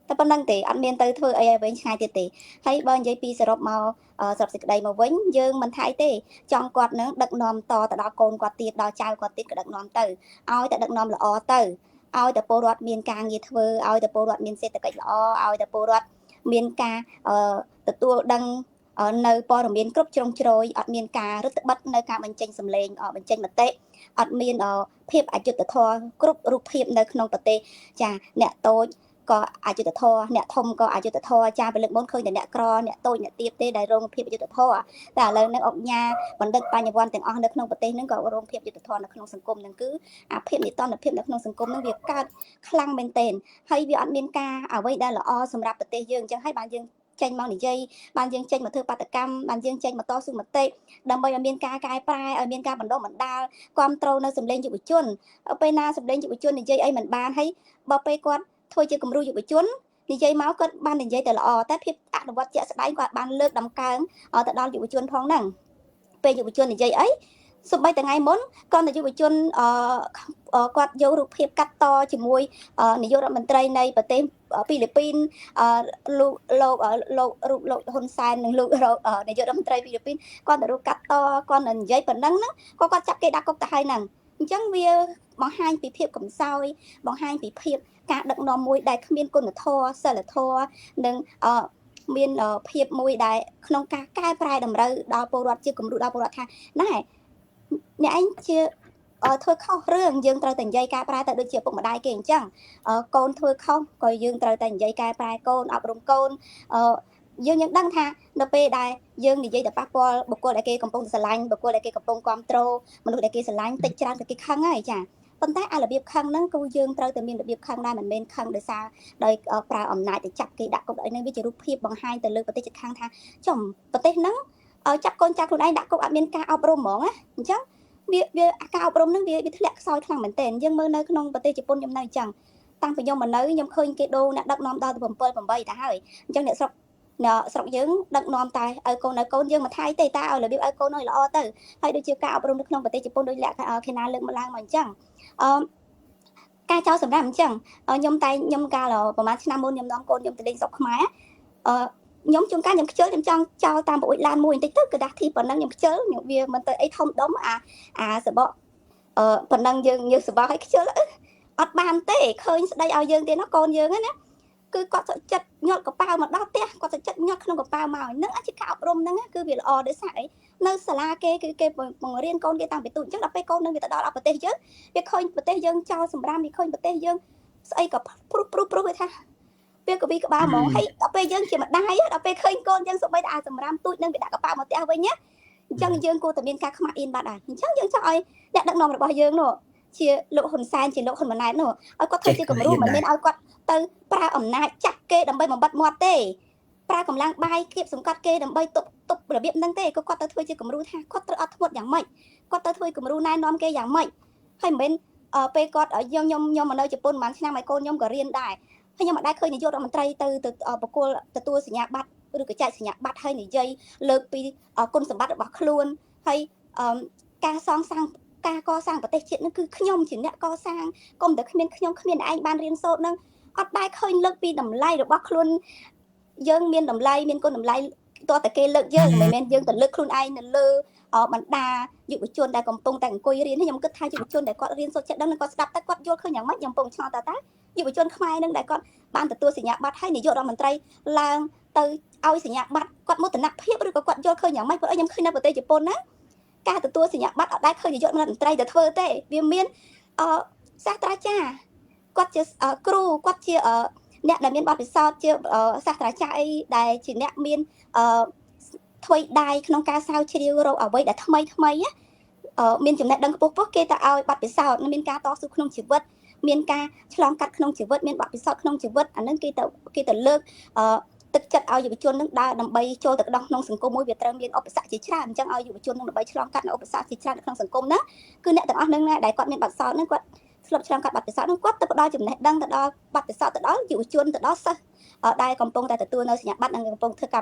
តែប៉ុណ្្នឹងទេអត់មានទៅធ្វើអីឲ្យវិញឆ្ងាយទៀតទេហើយបើនិយាយពីសរុបមកសរុបសេចក្តីមកវិញយើងមិនថៃទេចង់គាត់នឹងដឹកនាំតទៅដល់កូនគាត់ទៀតដល់ចៅគាត់ទៀតក៏ដឹកនាំទៅឲ្យតែដឹកនាំល្អទៅឲ្យតែពលរដ្ឋមានការងារធ្វើឲ្យតែពលរដ្ឋមានសេដ្ឋកិច្ចល្អឲ្យតែពលរដ្ឋមានការទទួលដឹងនៅព័ត៌មានគ្រប់ជ្រុងជ្រោយអត់មានការរឹតបន្តឹងនៅការបញ្ចេញសម្លេងបញ្ចេញមតិអត់មានភាពអយុត្តិធម៌គ្រប់រូបភាពនៅក្នុងប្រទេសចាអ្នកតូចក៏អយុត្តិធម៌អ្នកធំក៏អយុត្តិធម៌ចាពលិកមុនឃើញតែអ្នកក្រអ្នកតូចអ្នកទាបទេដែលរងភាពអយុត្តិធម៌តែឥឡូវនេះអង្គញាបណ្ឌិតបញ្ញវន្តទាំងអស់នៅក្នុងប្រទេសហ្នឹងក៏រងភាពអយុត្តិធម៌នៅក្នុងសង្គមហ្នឹងគឺអាភាពនិតនភាពនៅក្នុងសង្គមហ្នឹងវាកើតខ្លាំងមែនទែនហើយវាអត់មានការអ្វីដែលល្អសម្រាប់ប្រទេសយើងអញ្ចឹងហើយបានយើងចេញមកនិយាយបានយើងចេញមកធ្វើបាតកម្មបានយើងចេញមកតស៊ូមតិដើម្បីឲ្យមានការកែប្រែឲ្យមានការបណ្ដុះបណ្ដាលគ្រប់គ្រងនៅសម្លេងយុវជនពេលណាសម្លេងយុវជននិយាយអីមិនបានហើយបើពេលគាត់ធ្វើជាគំរូយុវជននិយាយមកគាត់បាននិយាយតែល្អតែភាពអនុវត្តជាក់ស្ដែងគាត់បានលើកដំកើងទៅដល់យុវជនផងហ្នឹងពេលយុវជននិយាយអីសូម្បីតែថ្ងៃមុនក៏យុវជនគាត់យករូបភាពកាត់តជាមួយនាយករដ្ឋមន្ត្រីនៃប្រទេសហ្វីលីពីនលោកហ៊ុនសែននិងលោកនាយករដ្ឋមន្ត្រីហ្វីលីពីនគាត់ទៅរូបកាត់តគាត់និយាយប៉ុណ្ណឹងហ្នឹងក៏គាត់ចាប់គេដាក់គុកទៅហើយហ្នឹងអញ្ចឹងវាបង្ហាញពីភាពកំសោយបង្ហាញពីភាពការដឹកនាំមួយដែលគ្មានគុណធម៌សិលធម៌និងមានភាពមួយដែលក្នុងការកែប្រែតម្រូវដល់ពលរដ្ឋជាគំរូដល់ពលរដ្ឋថាណែអ្នកឯងជា ធ្វើខុសរឿងយើងត្រូវតែនិយាយកែប្រែទៅដូចជាពុកម្ដាយគេអញ្ចឹងកូនធ្វើខុសក៏យើងត្រូវតែនិយាយកែប្រែកូនអប់រំកូនយើងដឹងថានៅពេលដែលយើងនិយាយទៅប៉ះពាល់បុគ្គលដែលគេកំពុងស្រឡាញ់បុគ្គលដែលគេកំពុងគ្រប់គ្រងមនុស្សដែលគេស្រឡាញ់តិចច្រើនក៏គេខឹងហើយចាប៉ុន្តែអារបៀបខឹងហ្នឹងគឺយើងត្រូវតែមានរបៀបខឹងដែរមិនមែនខឹងដោយសារដោយប្រើអំណាចទៅចាប់គេដាក់គុកអីហ្នឹងវាជារូបភាពបង្ហាញទៅលើប្រទេសជិតខាងថាចំប្រទេសហ្នឹងចាប់កូនចាស់ខ្លួនឯងដាក់គុកអត់មានការអប់រំហ្មងណាអញ្ចឹងវាការអប់រំហ្នឹងវាធ្លាក់ខ្សោយខ្លាំងមែនទែនយើងមើលនៅក្នុងប្រទេសជប៉ុនខ្ញុំនៅអញ្ចឹងតាំងពីខ្ញុំមកនៅខ្ញុំឃើញគេដូរអ្នកដឹកនាំដល់ទៅ7 8ទៅហើយអញ្ចឹងអ្នកស្រុកយើងដឹកនាំតែឲ្យកូនយើងមកថៃទេតាឲ្យរបៀបឲ្យកូនឲ្យល្អទៅហើយដូចជាការអប់រំនៅក្នុងប្រទេសជប៉ុនដូចលក្ខខណ្ឌលើកមកឡើងមកអញ្ចឹងការចោលសម្រាប់អញ្ចឹងខ្ញុំកាលប្រហែលឆ្នាំមុនខ្ញុំនាំកូនខ្ញុំទៅលេងស្រុកខ្មែរខ្ញុំជួនកាលខ្ញុំខ្ជិលខ្ញុំចង់ចោលតាមប្រួយឡានមួយបន្តិចទៅគឺដាក់ធីប៉ុណ្ណឹងខ្ញុំខ្ជិលវាមិនទៅអីធំដុំអាសបកប៉ុណ្ណឹងយើងសបកឲ្យខ្ជិលអត់បានទេឃើញស្ដីឲ្យយើងទេណាកូនយើងណាគឺគាត់សុខចិត្តញាត់កប៉ាល់មកដល់ផ្ទះគាត់សុខចិត្តញាត់ក្នុងកប៉ាល់មកហ្នឹងអាចជាការអប់រំហ្នឹងគឺវាល្អដោយសារអីនៅសាលាគេគឺគេបង្រៀនកូនគេតាំងពីទូចអញ្ចឹងដល់ពេលកូននឹងវាទៅដល់ប្រទេសយើងវាឃើញប្រទេសយើងចោលសម្រាមវាឃើញប្រទេសយើងស្អីក៏ព្រុសវាថាវាក៏វាក្បាលហ្មងហើយដល់ពេលយើងជាម្ដាយដល់ពេលឃើញកូនយើងសូម្បីតែអាសម្រាមទូចនឹងវាដាក់កប៉ាល់មកផ្ទះវិញណាអញ្ចឹងយើងគួរតែមានការខ្មាស់អៀនបាត់ដែរអញ្ចឹងយើងចង់ឲ្យអ្នកដឹកនាំរបស់យើងនោះជាលោកហ៊ុនសែនជាលោកហ៊ុនម៉ាណែតនោះឲ្យគាត់ធ្វើជាគំរូមិនមែនឲ្យគាត់ទៅប្រើអំណាចចាត់គេដើម្បីបំបត្តិមាត់ទេប្រើកម្លាំងបាយគៀបសង្កត់គេដើម្បីទប់របៀបហ្នឹងទេគាត់ទៅធ្វើជាគំរូថាគាត់ត្រូវអត់ធ្មត់យ៉ាងម៉េចគាត់ទៅធ្វើគំរូណែនាំគេយ៉ាងម៉េចហើយមិនមែនពេលគាត់ខ្ញុំមកនៅជប៉ុនប្រហែលឆ្នាំហើយកូនខ្ញុំក៏រៀនដែរហើយខ្ញុំមិនដែលឃើញនាយករដ្ឋមន្ត្រីទៅប្រគល់ទទួលសញ្ញាបត្រឬក៏ចែកសញ្ញាបត្រឲ្យនិយាយលើកពីគុណសម្បត្តិរបស់ខ្លួនហើយការកសាងប្រទេសជាតិនឹងគឺខ្ញុំជាអ្នកកសាងកុំតែគ្មានខ្ញុំគ្មានឯងបានរៀនសូត្រនឹងអត់ដែលឃើញលើកពីតម្លៃរបស់ខ្លួនយើងមានតម្លៃមានគុណតម្លៃតើតែគេលើកយើងមិនមែនយើងទៅលើកខ្លួនឯងនៅលើបណ្ដាយុវជនដែលកំពុងតែអង្គុយរៀនខ្ញុំគិតថាយុវជនដែលគាត់រៀនសូត្រចិត្តដឹងគាត់ស្ដាប់តែគាត់យល់ឃើញយ៉ាងម៉េចខ្ញុំកំពុងឆ្ងល់តើយុវជនខ្មែរនឹងដែលគាត់បានទទួលសញ្ញាបត្រហើយនាយករដ្ឋមន្ត្រីឡើងទៅឲ្យសញ្ញាបត្រគាត់មោទនភាពឬក៏គាត់យល់ឃើញយ៉ាងម៉េចព្រោះខ្ញុំឃើញនៅប្រទេសជប៉ុនណាការទទួលសញ្ញាបត្រអត់ដែលឃើញនាយករដ្ឋមន្ត្រីទៅធ្វើទេវាមានសាស្ត្រាចារ្យគាត់ជាគ្រូគាត់ជាអ្នកដែលមានបទពិសោធន៍ជាសាស្ត្រាចារ្យអីដែលជាអ្នកមានថ្មីដៃក្នុងការស្រាវជ្រាវរកអ្វីដែលថ្មីមានចំណេះដឹងខ្ពស់គេទៅឲ្យបទពិសោធន៍មានការតស៊ូក្នុងជីវិតមានការឆ្លងកាត់ក្នុងជីវិតមានបទពិសោធន៍ក្នុងជីវិតអានឹងគេទៅលើកទឹកចិត្តឲ្យយុវជននឹងដើរដើម្បីចូលទៅក្នុងសង្គមមួយវាត្រូវមានឧបសគ្គជាច្រើនអញ្ចឹងឲ្យយុវជននឹងដើម្បីឆ្លងកាត់នៅឧបសគ្គជាច្រើនក្នុងសង្គមហ្នឹងគឺអ្នកទាំងអស់ហ្នឹងដែលគាត់មានបទពិសោធន៍ហ្នឹងគាត់ឆ្លប់ឆ្លងកាត់បទពិសោធន៍ហ្នឹងគាត់ទៅផ្ដល់ចំណេះដឹងទៅដល់បទពិសោធន៍ទៅដល់យុវជនទៅដល់សិស្សដែលកំពុងតែទទួលនៅសញ្ញាបត្រនិងកំពុងធ្វើក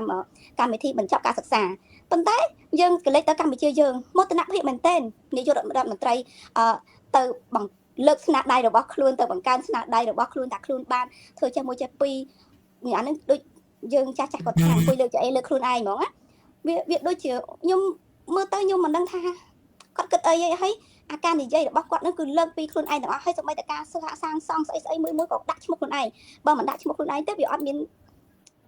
ម្មវិធីបញ្ចប់ការសិក្សាប៉ុន្តែយើងក៏លេចទៅកម្ពុជាយើងមោទនភាពមែនទែននាយករដ្ឋមន្ត្រីទៅលើកស្នាដៃរបស់ខ្លួនទៅបង្កើនស្នាដៃរបស់ខ្លួនថាខ្លួនបានធ្វើចេះមួយចេះពីរអានឹងដូចយើងចាស់គាត់ថាអង្គុយលើកចអីលើកខ្លួនឯងហ្មងណាវាដូចជាខ្ញុំមើលទៅខ្ញុំមិនដឹងថាគាត់គិតអីហើយអាការនិយាយរបស់គាត់នឹងគឺលើកពីខ្លួនឯងទាំងអស់ហើយសូម្បីតែការសាងសង់ស្អីមួយក៏ដាក់ឈ្មោះខ្លួនឯងបើមិនដាក់ឈ្មោះខ្លួនឯងទៅវាអត់មា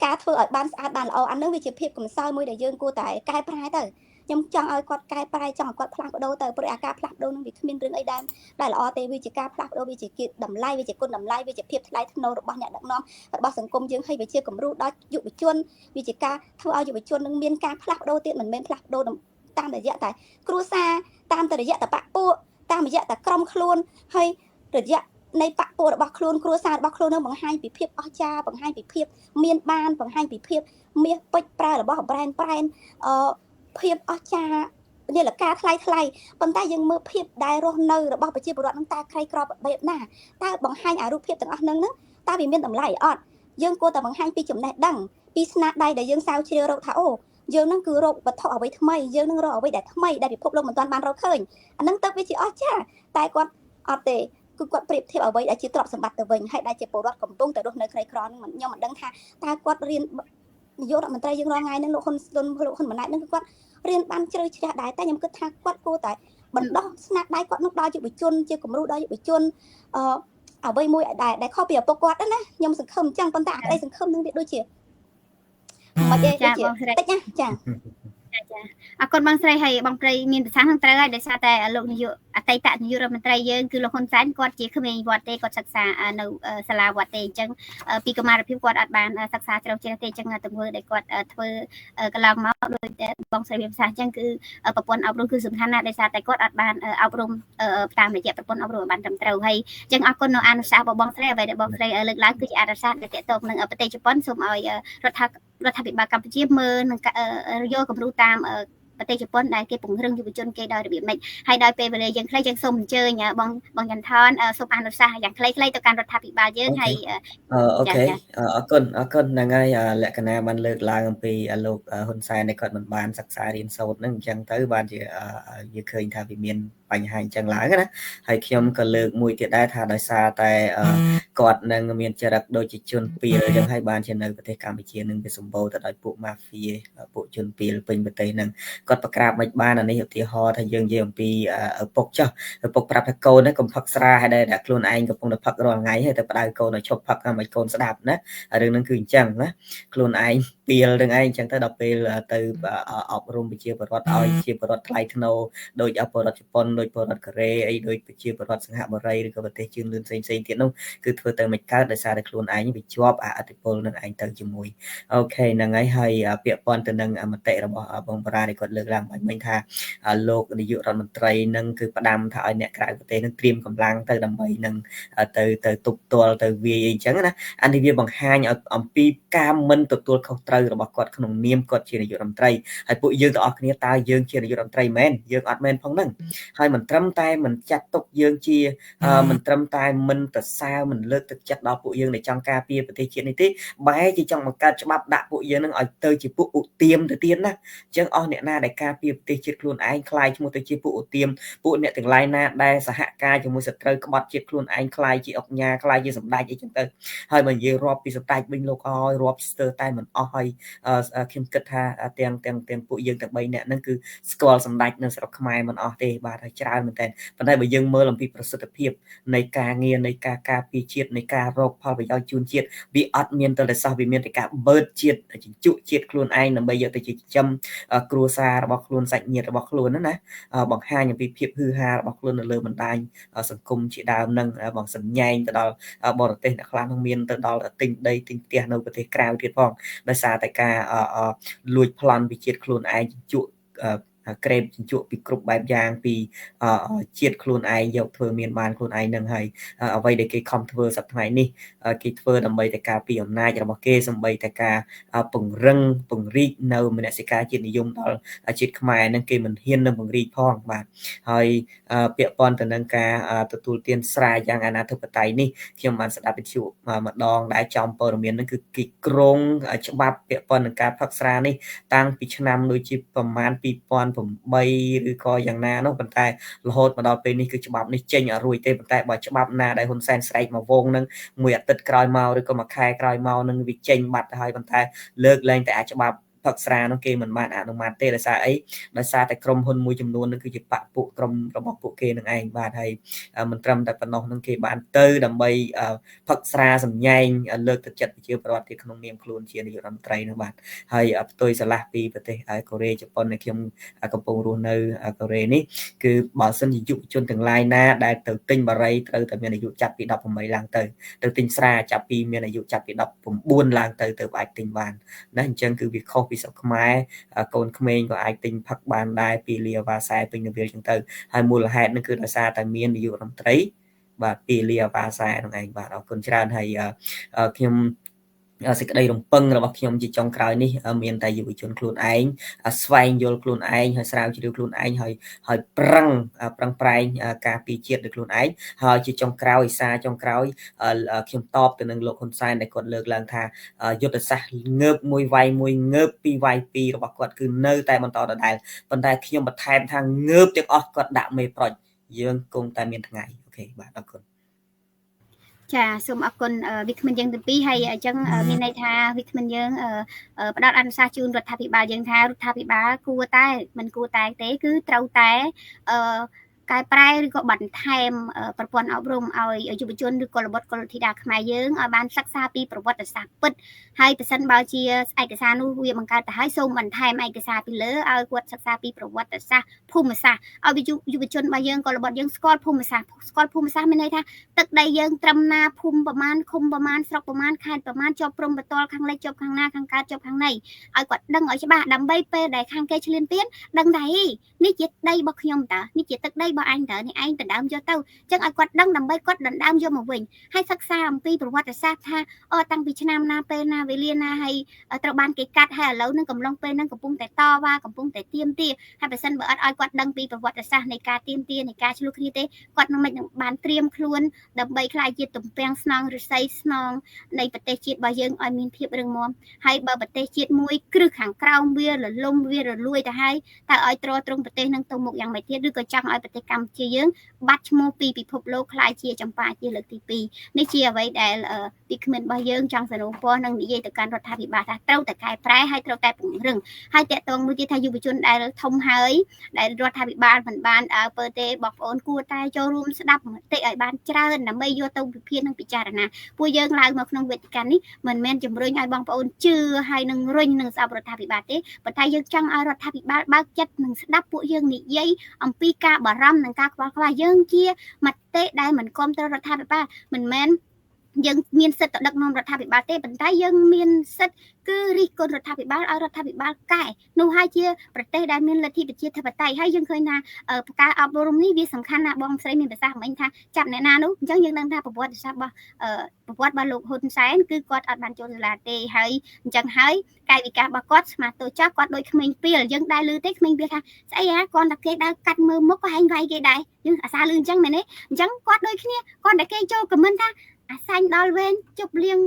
នការធ្វើឲ្យបានស្អាតបានល្អអានឹងវាជាភាពកំសោយមួយដែលយើងគួរតែកែប្រែទៅខ្ញុំចង់ឲ្យគាត់កែប្រែចង់ឲ្យគាត់ផ្លាស់ប្ដូរទៅព្រោះអាការផ្លាស់ប្ដូរនឹងវាគ្មានរឿងអីដែលល្អទេវាជាការផ្លាស់ប្ដូរវាជាតម្លៃវាជាគុណតម្លៃវាជាភាពថ្លៃថ្នូររបស់អ្នកដឹកនាំរបស់សង្គមយើងហើយវាជាគំរូដល់យុវជនវាជាការធ្វើឲ្យយុវជននឹងមានការផ្លាស់ប្ដូរទៀតមិនមែនផ្លាស់ប្ដូរតាមរយៈតែគ្រួសារតាមរយៈតែបពពួកតាមរយៈតែក្រុមខ្លួនហើយរយៈនៃបពពួករបស់ខ្លួនគ្រួសាររបស់ខ្លួននឹងបង្ហាញពីភាពអស្ចារ្យបង្ហាញពីភាពមានបានបង្ហាញពីភាពមាសពេជ្រប្រើរបស់ប្រែនភាពអស្ចារ្យនាឡិកាថ្លៃប៉ុន្តែយើងមើលភាពដែលរស់នៅរបស់ប្រជាពលរដ្ឋនឹងតើក្រីក្របែបណាតើបង្ហាញអារូបភាពទាំងអស់ហ្នឹងតើវាមានតម្លៃអត់យើងគួរតែបង្ហាញពីចំណេះដឹងពីស្នាដៃដែលយើងស្រាវជ្រាវរកថាអូយើងនឹងគឺរកវត្ថុអ្វីថ្មីយើងនឹងរកអ្វីដែលថ្មីដែលពិភពលោកមិនទាន់បានរកឃើញអាហ្នឹងទៅវាជាអស្ចារ្យតែគាត់អត់ទេគឺគាត់ប្រៀបធៀបអ្វីដែលជាទ្រព្យសម្បត្តិទៅវិញហើយដែលជាពលរដ្ឋកំពុងតែរស់នៅក្រីក្រហ្នឹងខ្ញុំមិនដឹងថាតើគាត់រៀននាយករដ្ឋមន្ត្រីយើងរាល់ថ្ងៃហ្នឹងលោកហ៊ុនម៉ាណែតហ្នឹងគឺគាត់រៀនបានជ្រៅជ្រះដែរតែខ្ញុំគិតថាគាត់គួរតែបណ្ដោះស្នាដៃគាត់នោះដល់យុវជនជាគំរូដល់យុវជនអ្វីមួយដែលខុសពីឪពុកគាត់ណាខ្ញុំសង្ឃឹមអញ្ចឹងប៉ុន្តែអាក្តីសង្ឃឹមនឹងវាដូចជាមិនទេដូចជាតិចណាចា អរគុណបងស្រីហើយបងប្រិយមានប្រសាសន៍ត្រូវហើយដោយសារតែលោកនាយកអតីតនាយករដ្ឋមន្ត្រីយើងគឺលោកហ៊ុនសែនគាត់ជាក្មេងវត្តទេគាត់សិក្សានៅសាលាវត្តទេអញ្ចឹងពីកុមារភាពគាត់អត់បានសិក្សាជ្រៅជ្រះទេអញ្ចឹងទង្វើដែលគាត់ធ្វើកន្លងមកដោយតែបងស្រីមានប្រសាសន៍អញ្ចឹងគឺប្រព័ន្ធអប់រំគឺសំខាន់ណាស់ដោយសារតែគាត់អត់បានអប់រំតាមរយៈប្រព័ន្ធអប់រំបានត្រឹមត្រូវហើយអញ្ចឹងអរគុណនៅអនុសាសន៍របស់បងស្រីអ្វីដែលបងស្រីលើកឡើងគឺជាអនុសាសន៍ដែលតកតងនឹងប្រទេសជប៉ុនសូមឲ្យរដ្ឋាភិបាលកម្ពុជាមើលនឹងយកគំរូតាមប្រទេសជប៉ុនដែលគេពង្រឹងយុវជនគេដោយរបៀបម៉េចហើយដោយពេលវេលាយើងខ្លីយើងសូមអញ្ជើញបងចន្ទថនសូមអនុសាសន៍យ៉ាងខ្លីៗទៅកាន់រដ្ឋាភិបាលយើងហើយអូខេអរគុណហ្នឹងហើយលក្ខណៈបានលើកឡើងអំពីលោកហ៊ុនសែនដែលគាត់មិនបានសិក្សារៀនសូត្រហ្នឹងអញ្ចឹងទៅបានជាយើងឃើញថាវាមានបញ្ហាអញ្ចឹងឡើងណាហើយខ្ញុំក៏លើកមួយទៀតដែរថាដោយសារតែគាត់នឹងមានចរិតដូចជាជនពីលអញ្ចឹងហើយបានជានៅប្រទេសកម្ពុជានឹងវាសម្បូរទៅដោយពួកម៉ាហ្វៀពួកជនពីលពេញប្រទេសហ្នឹងគាត់ប្រក្រាបមិនបានអានេះឧទាហរណ៍ថាយើងនិយាយអំពីឪពុកចុះឪពុកប្រាប់ថាកូនហ្នឹងកុំផឹកស្រាហើយដែលខ្លួនឯងកំពុងតែផឹករាល់ថ្ងៃហើយតែផ្ដៅកូនឲ្យឈប់ផឹកហើយកូនស្ដាប់ណារឿងហ្នឹងគឺអញ្ចឹងណាខ្លួនឯងពីលនឹងឯងអញ្ចឹងទៅដល់ពេលទៅអប់រំប្រជាពលរដ្ឋឲ្យជាពលរដ្ឋថ្លៃថ្នូរដោយពលរដ្ឋជប៉ុនដោយពលរដ្ឋកូរ៉េអីដោយប្រជាពលរដ្ឋសិង្ហបុរីឬក៏ប្រទេសជឿនលឿនផ្សេងទៀតនោះគឺធ្វើទៅមិនកើតដោយសារតែខ្លួនឯងវាជាប់អធិពលនឹងឯងទៅជាមួយអូខេហ្នឹងហើយពាក់ព័ន្ធទៅនឹងមតិរបស់បងបារាដែលគាត់លើកឡើងមិញថាលោកនាយករដ្ឋមន្ត្រីនឹងគឺផ្ដាំថាឲ្យអ្នកក្រៅប្រទេសនឹងត្រៀមកម្លាំងទៅដើម្បីនឹងទៅទប់ទល់ទៅវាយអីចឹងណាអានេះវាបង្ហាញឲ្យអំពីការមិនទទួលខុសត្រូវរបស់គាត់ក្នុងនាមគាត់ជានាយករដ្ឋមន្ត្រីហើយពួកយើងទាំងអស់គ្នាតើយើងជានាយករដ្ឋមន្ត្រីមែនយើងអត់មែនផងហ្នឹងហើយមិនត្រឹមតែមិនចាត់ទុកយើងជាមិនត្រឹមតែមិនប្រសើរមិនលើកទឹកចិត្តដល់ពួកយើងដែលចង់ការពារប្រទេសជាតិនេះទេបែរជាចង់បង្កើតច្បាប់ដាក់ពួកយើងនឹងឲ្យទៅជាពួកឧទាមទៅទៀតណាអញ្ចឹងអស់អ្នកណាដែលការពារប្រទេសជាតិខ្លួនឯងខ្លាយឈ្មោះទៅជាពួកឧទាមពួកអ្នកទាំងឡាយណាដែលសហការជាមួយសត្រូវក្បត់ជាតិខ្លួនឯងខ្លាយជាអុកញ៉ាខ្លាយជាសម្ដេចអីចឹងទៅហើយបើនិយាយរាប់ពីសម្ដេចវិញលោកអើយរាប់ស្ទើរតែមិនអស់ហើយខ្ញុំគិតថាទាំងពួកយើងទាំង3នាក់ហ្នឹងគឺស្គាល់សម្ដេចនៅស្រុកខ្មែរមិនអស់ទេបាទហើយច្រើនមែនតើប៉ុន្តែបើយើងមើលអំពីប្រសិទ្ធភាពនៃការងារនៃការការពារជាតិនៃការរកផលប្រយោជន៍ជូនជាតិវាអត់មានទៅតែសោះវាមានតែការបឺតជាតិជញ្ជក់ជាតិខ្លួនឯងដើម្បីយកទៅជាចិញ្ចឹមគ្រួសាររបស់ខ្លួនសាច់ញាតិរបស់ខ្លួនណាបង្ហាញអំពីភាពហ៊ឺហារបស់ខ្លួននៅលើបណ្ដាញសង្គមជាដើមនឹងបងសញ្ញែងទៅដល់បរទេសអ្នកខ្លះនឹងមានទៅដល់ទិញដីទិញផ្ទះនៅប្រទេសក្រៅទៀតផងដោយសារតែការលួចប្លន់ពីជាតិខ្លួនឯងជញ្ជក់ក្រេបជញ្ជក់ពីគ្រប់បែបយ៉ាងពីជាតិខ្លួនឯងយកធ្វើមានបានខ្លួនឯងនឹងហើយអ្វីដែលគេខំធ្វើសប្តាហ៍ថ្ងៃនេះគេធ្វើដើម្បីតែការពារអំណាចរបស់គេសម្បីតែការពង្រឹងពង្រីកនៅមនសិការជាតិនិយមដល់ជាតិខ្មែរនឹងគេមិនហ៊ាននឹងពង្រីកផងបាទហើយពាក់ព័ន្ធទៅនឹងការទទួលទានស្រាយយ៉ាងអនាធិបតេយ្យនេះខ្ញុំបានស្ដាប់វិទ្យុម្ដងដែលចំព័ត៌មាននឹងគឺគេក្រងច្បាប់ពាក់ព័ន្ធនឹងការផឹកស្រានេះតាំងពីឆ្នាំដូចជាប្រមាណ2008ឬក៏យ៉ាងណានោះប៉ុន្តែរហូតមកដល់ពេលនេះគឺច្បាប់នេះចេញអត់រួចទេប៉ុន្តែបើច្បាប់ណាដែលហ៊ុនសែនស្រែកមកវងនឹងមួយអាទិត្យក្រោយមកឬក៏មួយខែក្រោយមកនឹងវាចេញបាត់ទៅហើយប៉ុន្តែលើកលែងតែអាចច្បាប់ផឹកស្រានោះគេមិនបានអនុម័តទេដោយសារអីដោយសារតែក្រុមហ៊ុនមួយចំនួននឹងគឺជាបកពួកក្រុមរបស់ពួកគេនឹងឯងបាទហើយមិនត្រឹមតែប៉ុណ្ណោះនឹងគេបានទៅដើម្បីផឹកស្រាសម្ញែងលើកទឹកចិត្តប្រជាពលរដ្ឋទីក្នុងនាមខ្លួនជានាយករដ្ឋមន្ត្រីនោះបាទហើយផ្ទុយស្រឡះពីប្រទេសកូរ៉េជប៉ុនដែលខ្ញុំកំពុងរស់នៅកូរ៉េនេះគឺបើសិនជាយុវជនទាំងឡាយណាដែលទៅទិញបារីត្រូវតែមានអាយុចាប់ពី18ឡើងទៅទិញស្រាចាប់ពីមានអាយុចាប់ពី19ឡើងទៅអាចទិញបានណាអញ្ចឹងគឺវាខុសពីស្រុកខ្មែរកូនក្មេងក៏អាចទិញផឹកបានដែរពីលាវ៉ាសែពេញនវាលអញ្ចឹងទៅហើយមូលហេតុនឹងគឺដោយសារតែមាននាយករដ្ឋមន្ត្រីបាទពីលាវ៉ាសែហ្នឹងឯងបាទអរគុណច្រើនហើយខ្ញុំសេចក្តីរំពឹងរបស់ខ្ញុំជាចុងក្រោយនេះមានតែយុវជនខ្លួនឯងស្វែងយល់ខ្លួនឯងហើយស្រាវជ្រាវខ្លួនឯងហើយប្រឹងប្រែងការពារជាតិដោយខ្លួនឯងហើយជាចុងក្រោយចុងក្រោយខ្ញុំតបទៅនឹងលោកហ៊ុនសែនដែលគាត់លើកឡើងថាយុទ្ធសាស្ត្រងើបមួយវាយមួយងើបពីរវាយពីររបស់គាត់គឺនៅតែបន្តដដែលប៉ុន្តែខ្ញុំបន្ថែមថាងើបទាំងអស់គាត់ដាក់មេប្រុចយើងគង់តែមានថ្ងៃអូខេបាទអរគុណចាសូមអរគុណវិក្កាមយើងទាំងពីរហើយអញ្ចឹងមានន័យថាវិក្កាមយើងផ្ដល់អនុសាសន៍ជូនរដ្ឋាភិបាលយើងថារដ្ឋាភិបាលគួរតែមិនគួរតែទេគឺត្រូវតែ កែប្រែឬក៏បន្ថែមប្រព័ន្ធអប់រំឲ្យយុវជនឬក៏របត់កុលធីតាខ្មែរយើងឲ្យបានសិក្សាពីប្រវត្តិសាស្ត្រពិតហើយប្រសិនបើជាឯកសារនោះវាបង្កើតទៅហើយសូមបន្ថែមឯកសារពីលើឲ្យគាត់សិក្សាពីប្រវត្តិសាស្ត្រភូមិសាស្ត្រឲ្យយុវជនរបស់យើងក៏របត់យើងស្គាល់ភូមិសាស្ត្រមានន័យថាទឹកដីយើងត្រឹមណាភូមិប្រមាណឃុំប្រមាណស្រុកប្រមាណខេត្តប្រមាណជាប់ព្រំបតលខាងលិចជាប់ខាងណាខាងកើតជាប់ខាងណីឲ្យគាត់ដឹងឲ្យច្បាស់ដើម្បីពេលដែលខាងគេឈ្លានពានដឹងថានេះជាដីរបស់ខ្ញុំតើនេះជាទឹកដីរបស់អញតើនេះឯងដណ្ដើមយកទៅអញ្ចឹងឲ្យគាត់ដឹងដើម្បីគាត់ដណ្ដើមយកមកវិញហើយសិក្សាអំពីប្រវត្តិសាស្ត្រថាតាំងពីឆ្នាំណាពេលណាវេលាណាហើយត្រូវបានគេកាត់ហើយឥឡូវនឹងកំឡុងពេលហ្នឹងកំពុងតែតវ៉ាកំពុងតែទាមទារហើយបើសិនបើអត់ឲ្យគាត់ដឹងពីប្រវត្តិសាស្ត្រនៃការទាមទារនៃការឆ្លោះគ្នាទេគាត់នឹងមិនបានត្រៀមខ្លួនដើម្បីខ្លាយជាទំពាំងស្នងឫស្សីស្នងនៃប្រទេសជាតិរបស់យើងឲ្យមានភាពរឹងមាំហើយបើប្រទេសជាតិមួយគ្រឹះខាងក្រោមវារលំវារលួយទៅហើយតើឲ្យទ្រទ្រង់ប្រទេសនឹងទៅមុខយ៉ាងម៉េចទៀតឬក៏ចង់ឲ្យប្រទេសកម្ពុជាយើងបាត់ឈ្មោះពីពិភពលោកខ្លាយជាចម្ប៉ាជាលើកទី2នេះជាអ្វីដែលពីគ្មានរបស់យើងចង់សរុបពណ៌នឹងនិយាយទៅកាន់រដ្ឋាភិបាលថាត្រូវតែកែប្រែហើយត្រូវតែពង្រឹងហើយតកតងមួយទៀតថាយុវជនដែលធំហើយដែលរដ្ឋាភិបាលមិនបានពើទេបងប្អូនគួរតែចូលរួមស្ដាប់មតិឲ្យបានច្រើនដើម្បីយកទៅវិភាគនិងពិចារណាពួកយើងឡើងមកក្នុងវេទិកានេះមិនមែនជំរុញឲ្យបងប្អូនជឿហើយនឹងរុញនឹងស្ដាប់រដ្ឋាភិបាលទេប៉ុន្តែយើងចង់ឲ្យរដ្ឋាភិបាលបើកចិត្តនិងស្ដាប់ពួកយើងនិយាយអំពីការបារម្ភនិងការខ្វល់ខ្វាយយើងជាមតិដែលមិនគ្រប់គ្រងរដ្ឋាភិបាលមិនមែនយើងមានសិទ្ធិទៅដឹកនាំរដ្ឋាភិបាលទេប៉ុន្តែយើងមានសិទ្ធិគឺរិះគន់រដ្ឋាភិបាលឲ្យរដ្ឋាភិបាលកែនោះហើយជាប្រទេសដែលមានលទ្ធិប្រជាធិបតេយ្យហើយយើងឃើញថាការអប់រំនេះវាសំខាន់ណាស់បងស្រីមានប្រសាសន៍មិញថាចាប់អ្នកណានោះអញ្ចឹងយើងដឹងថាប្រវត្តិសាស្ត្ររបស់លោកហ៊ុនសែនគឺគាត់អត់បានចូលសាលាទេហើយអញ្ចឹងហើយកាយវិការរបស់គាត់ស្មាតូចចាស់គាត់ដូចក្មេងពីលយើងដែរឮទេក្មេងពីលថាស្អីគាត់តែគេដើរកាត់មើលមុខក៏ហែងវាយគេដែរយើងអាសាឮអញ្ចឹងមែនទេអញ្ចឹងគាត់ដូចគ្នាគាត់តែគេចូលខមមិនថាអាសាញ់ដល់វេនជប់លៀង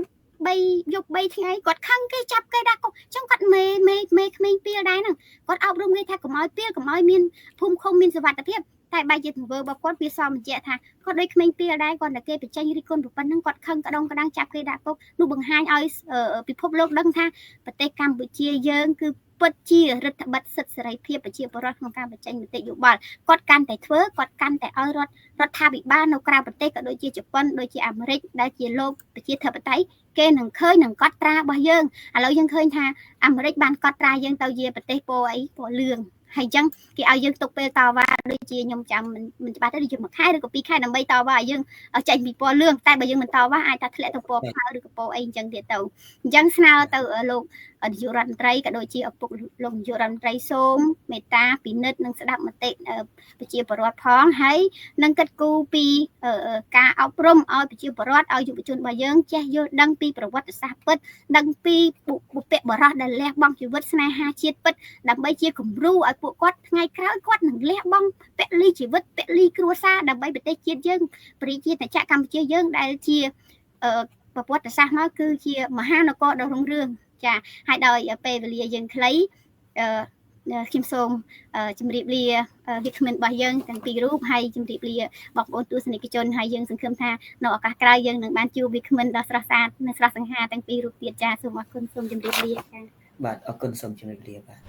3យប់3ថ្ងៃគាត់ខឹងគេចាប់គេដាក់គុកអញ្ចឹងគាត់មេក្មេងពីលដែរហ្នឹងគាត់អប់រំគេថាកុំឲ្យពីលកុំឲ្យមានភូមិឃុំមានសុវត្ថិភាពតែបែរជាទង្វើរបស់គាត់វាសមបញ្ជាក់ថាគាត់ដូចក្មេងពីលដែរគាត់តែគេបញ្ចេញរិះគន់ប៉ុណ្ណឹងគាត់ខឹងក្តងក្តាំងចាប់គេដាក់គុកនោះបង្ហាញឲ្យពិភពលោកដឹងថាប្រទេសកម្ពុជាយើងគឺពិតជារដ្ឋបិទសិទ្ធិសេរីភាពប្រជាពលរដ្ឋក្នុងការបញ្ចេញមតិយោបល់គាត់កាន់តែធ្វើគាត់កាន់តែឲ្យរដ្ឋាភិបាលនៅក្រៅប្រទេសក៏ដូចជាជប៉ុនដូចជាអាមេរិកដែលជាលោកប្រជាធិបតេយ្យគេនឹងឃើញនឹងកត់ត្រារបស់យើងឥឡូវយើងឃើញថាអាមេរិកបានកត់ត្រាយើងទៅជាប្រទេសពណ៌អីពណ៌លឿងហើយអញ្ចឹងគេឲ្យយើងទុកពេលតវ៉ាដូចជាខ្ញុំចាំមិនច្បាស់ទេដូចជា1ខែឬក៏2ខែដើម្បីតវ៉ាឲ្យយើងចេញពីពណ៌លឿងតែបើយើងមិនតវ៉ាអាចថាធ្លាក់ទៅពណ៌ខៅឬក៏ពណ៌អីអញ្ចឹងទៀតទៅអញ្ចឹងស្នើទៅលោកនាយករដ្ឋមន្ត្រីក៏ដូចជាឪពុកលោកនាយករដ្ឋមន្ត្រីសូមមេត្តាពិនិត្យនិងស្ដាប់មតិប្រជាពលរដ្ឋផងហើយនឹងគិតគូរពីការអប់រំឲ្យប្រជាពលរដ្ឋឲ្យយុវជនរបស់យើងចេះយល់ដឹងពីប្រវត្តិសាស្ត្រពិតដឹងពីបុព្វបុរសដែលលះបង់ជីវិតស្នេហាជាតិពិតដើម្បីជាគំរូឲ្យពួកគាត់ថ្ងៃក្រោយគាត់នឹងលះបង់ពលីជីវិតពលីគ្រួសារដើម្បីប្រទេសជាតិយើងប្រជាជាតិកម្ពុជាយើងដែលជាប្រវត្តិសាស្ត្រមកគឺជាមហានគរដ៏រុងរឿងចាហើយដោយពេលវេលាយើងខ្លីខ្ញុំសូមជម្រាបលាវាគ្មិនរបស់យើងទាំងពីររូបហើយជម្រាបលាបងប្អូនទស្សនិកជនហើយយើងសង្ឃឹមថានៅឱកាសក្រោយយើងនឹងបានជួបវាគ្មិនដ៏ស្រស់ស្អាតនិងស្រស់សង្ហាទាំងពីររូបទៀតចាសូមអរគុណសូមជម្រាបលាចាបាទអរគុណសូមជម្រាបលាបាទ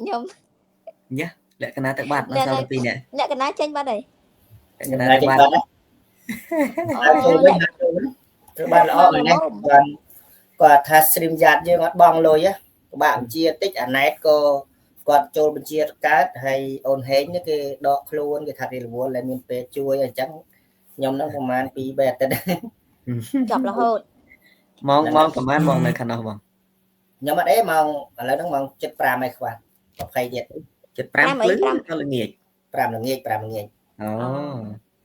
ខ្ញុំយ៉ាលក្ខណៈទៅបាត់មកsauពីនេះលក្ខណៈចេញបាត់ហើយលក្ខណៈទៅបាត់ទៅបានល្អមែនទេបានគាត់ថា stream យ៉ាតយើងអត់បងលុយពិបាកបញ្ជាតិចអាណែតក៏គាត់ចូលបញ្ជាកើតហើយអូនហេងនេះគេដកខ្លួនគេថារៀលរវល់តែមានពេលជួយអញ្ចឹងខ្ញុំនឹងប្រហែល2 3 អាទិត្យចប់រហូតម៉ោងប្រហែលម៉ោងនៅខាងនោះបងខ្ញុំអត់អីម៉ោងឥឡូវហ្នឹងម៉ោង 7:05 ហើយខ្វះ20ទៀត 7:05 ព្រឹកដល់ល្ងាច 5 ល្ងាចអូ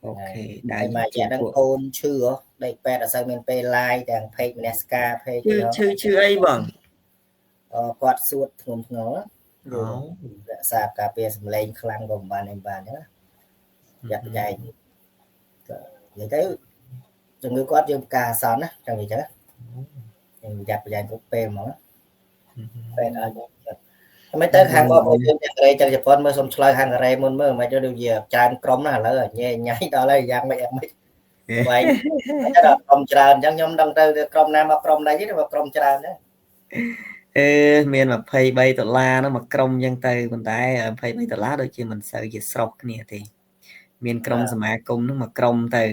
អូខេដែរមកជាហ្នឹងកូនឈឺដេកពេទ្យអត់សូវមានពេល live ទាំង page មនសការ page ឈឺអីបងគាត់សួតធ្ងន់ធ្ងររក្សាការពារសម្លេងខ្លាំងក៏មិនបានអីបានណាយ៉ាប់យ៉ែងនិយាយទៅ ជំងឺគាត់យើងការអាសន្នណាចឹងនិយាយចឹងយើងយ៉ាប់ប្រយ័ត្នគ្រប់ពេលហ្មងពេលអត់មិនទៅខាងបងប្អូនយើងទាំងកូរ៉េទាំងជប៉ុនមើលសុំឆ្លើយខាងកូរ៉េមុនមើលមិនទៅដូចជាច្រើនក្រុមណាឥឡូវញ៉ៃញ៉ៃដល់ហើយយ៉ាងម៉េចវិញដល់ក្រុមច្រើនអញ្ចឹងខ្ញុំដឹងទៅក្រុមណាមកក្រុមណាទៀតមកក្រុមច្រើនដែរមាន$23ហ្នឹងមកក្រុមអញ្ចឹងទៅប៉ុន្តែ$23ដូចជាមិនសូវជាស្រុកគ្នាទេមានក្រុមសមាគមហ្នឹងមកក្រុមទៅ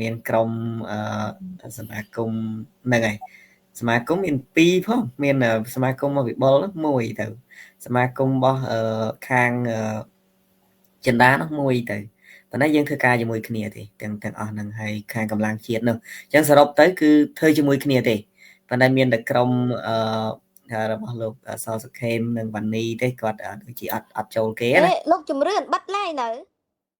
មានក្រុមសមាគមហ្នឹងហើយសមាគមមាន2ផងមានសមាគមមកវិបុលមួយទៅសមាគមរបស់ខាងចិន្តានោះមួយទៅប៉ុន្តែយើងធ្វើការជាមួយគ្នាទេទាំងអស់ហ្នឹងហើយខាងកម្លាំងជាតិនោះអញ្ចឹងសរុបទៅគឺធ្វើជាមួយគ្នាទេប៉ុន្តែមានតែក្រុមរបស់លោកសសុខេមនិងវ៉ានីទេគាត់ដូចជាអត់ចូលគេណាលោកជំរឿនបាត់ឡើយនៅ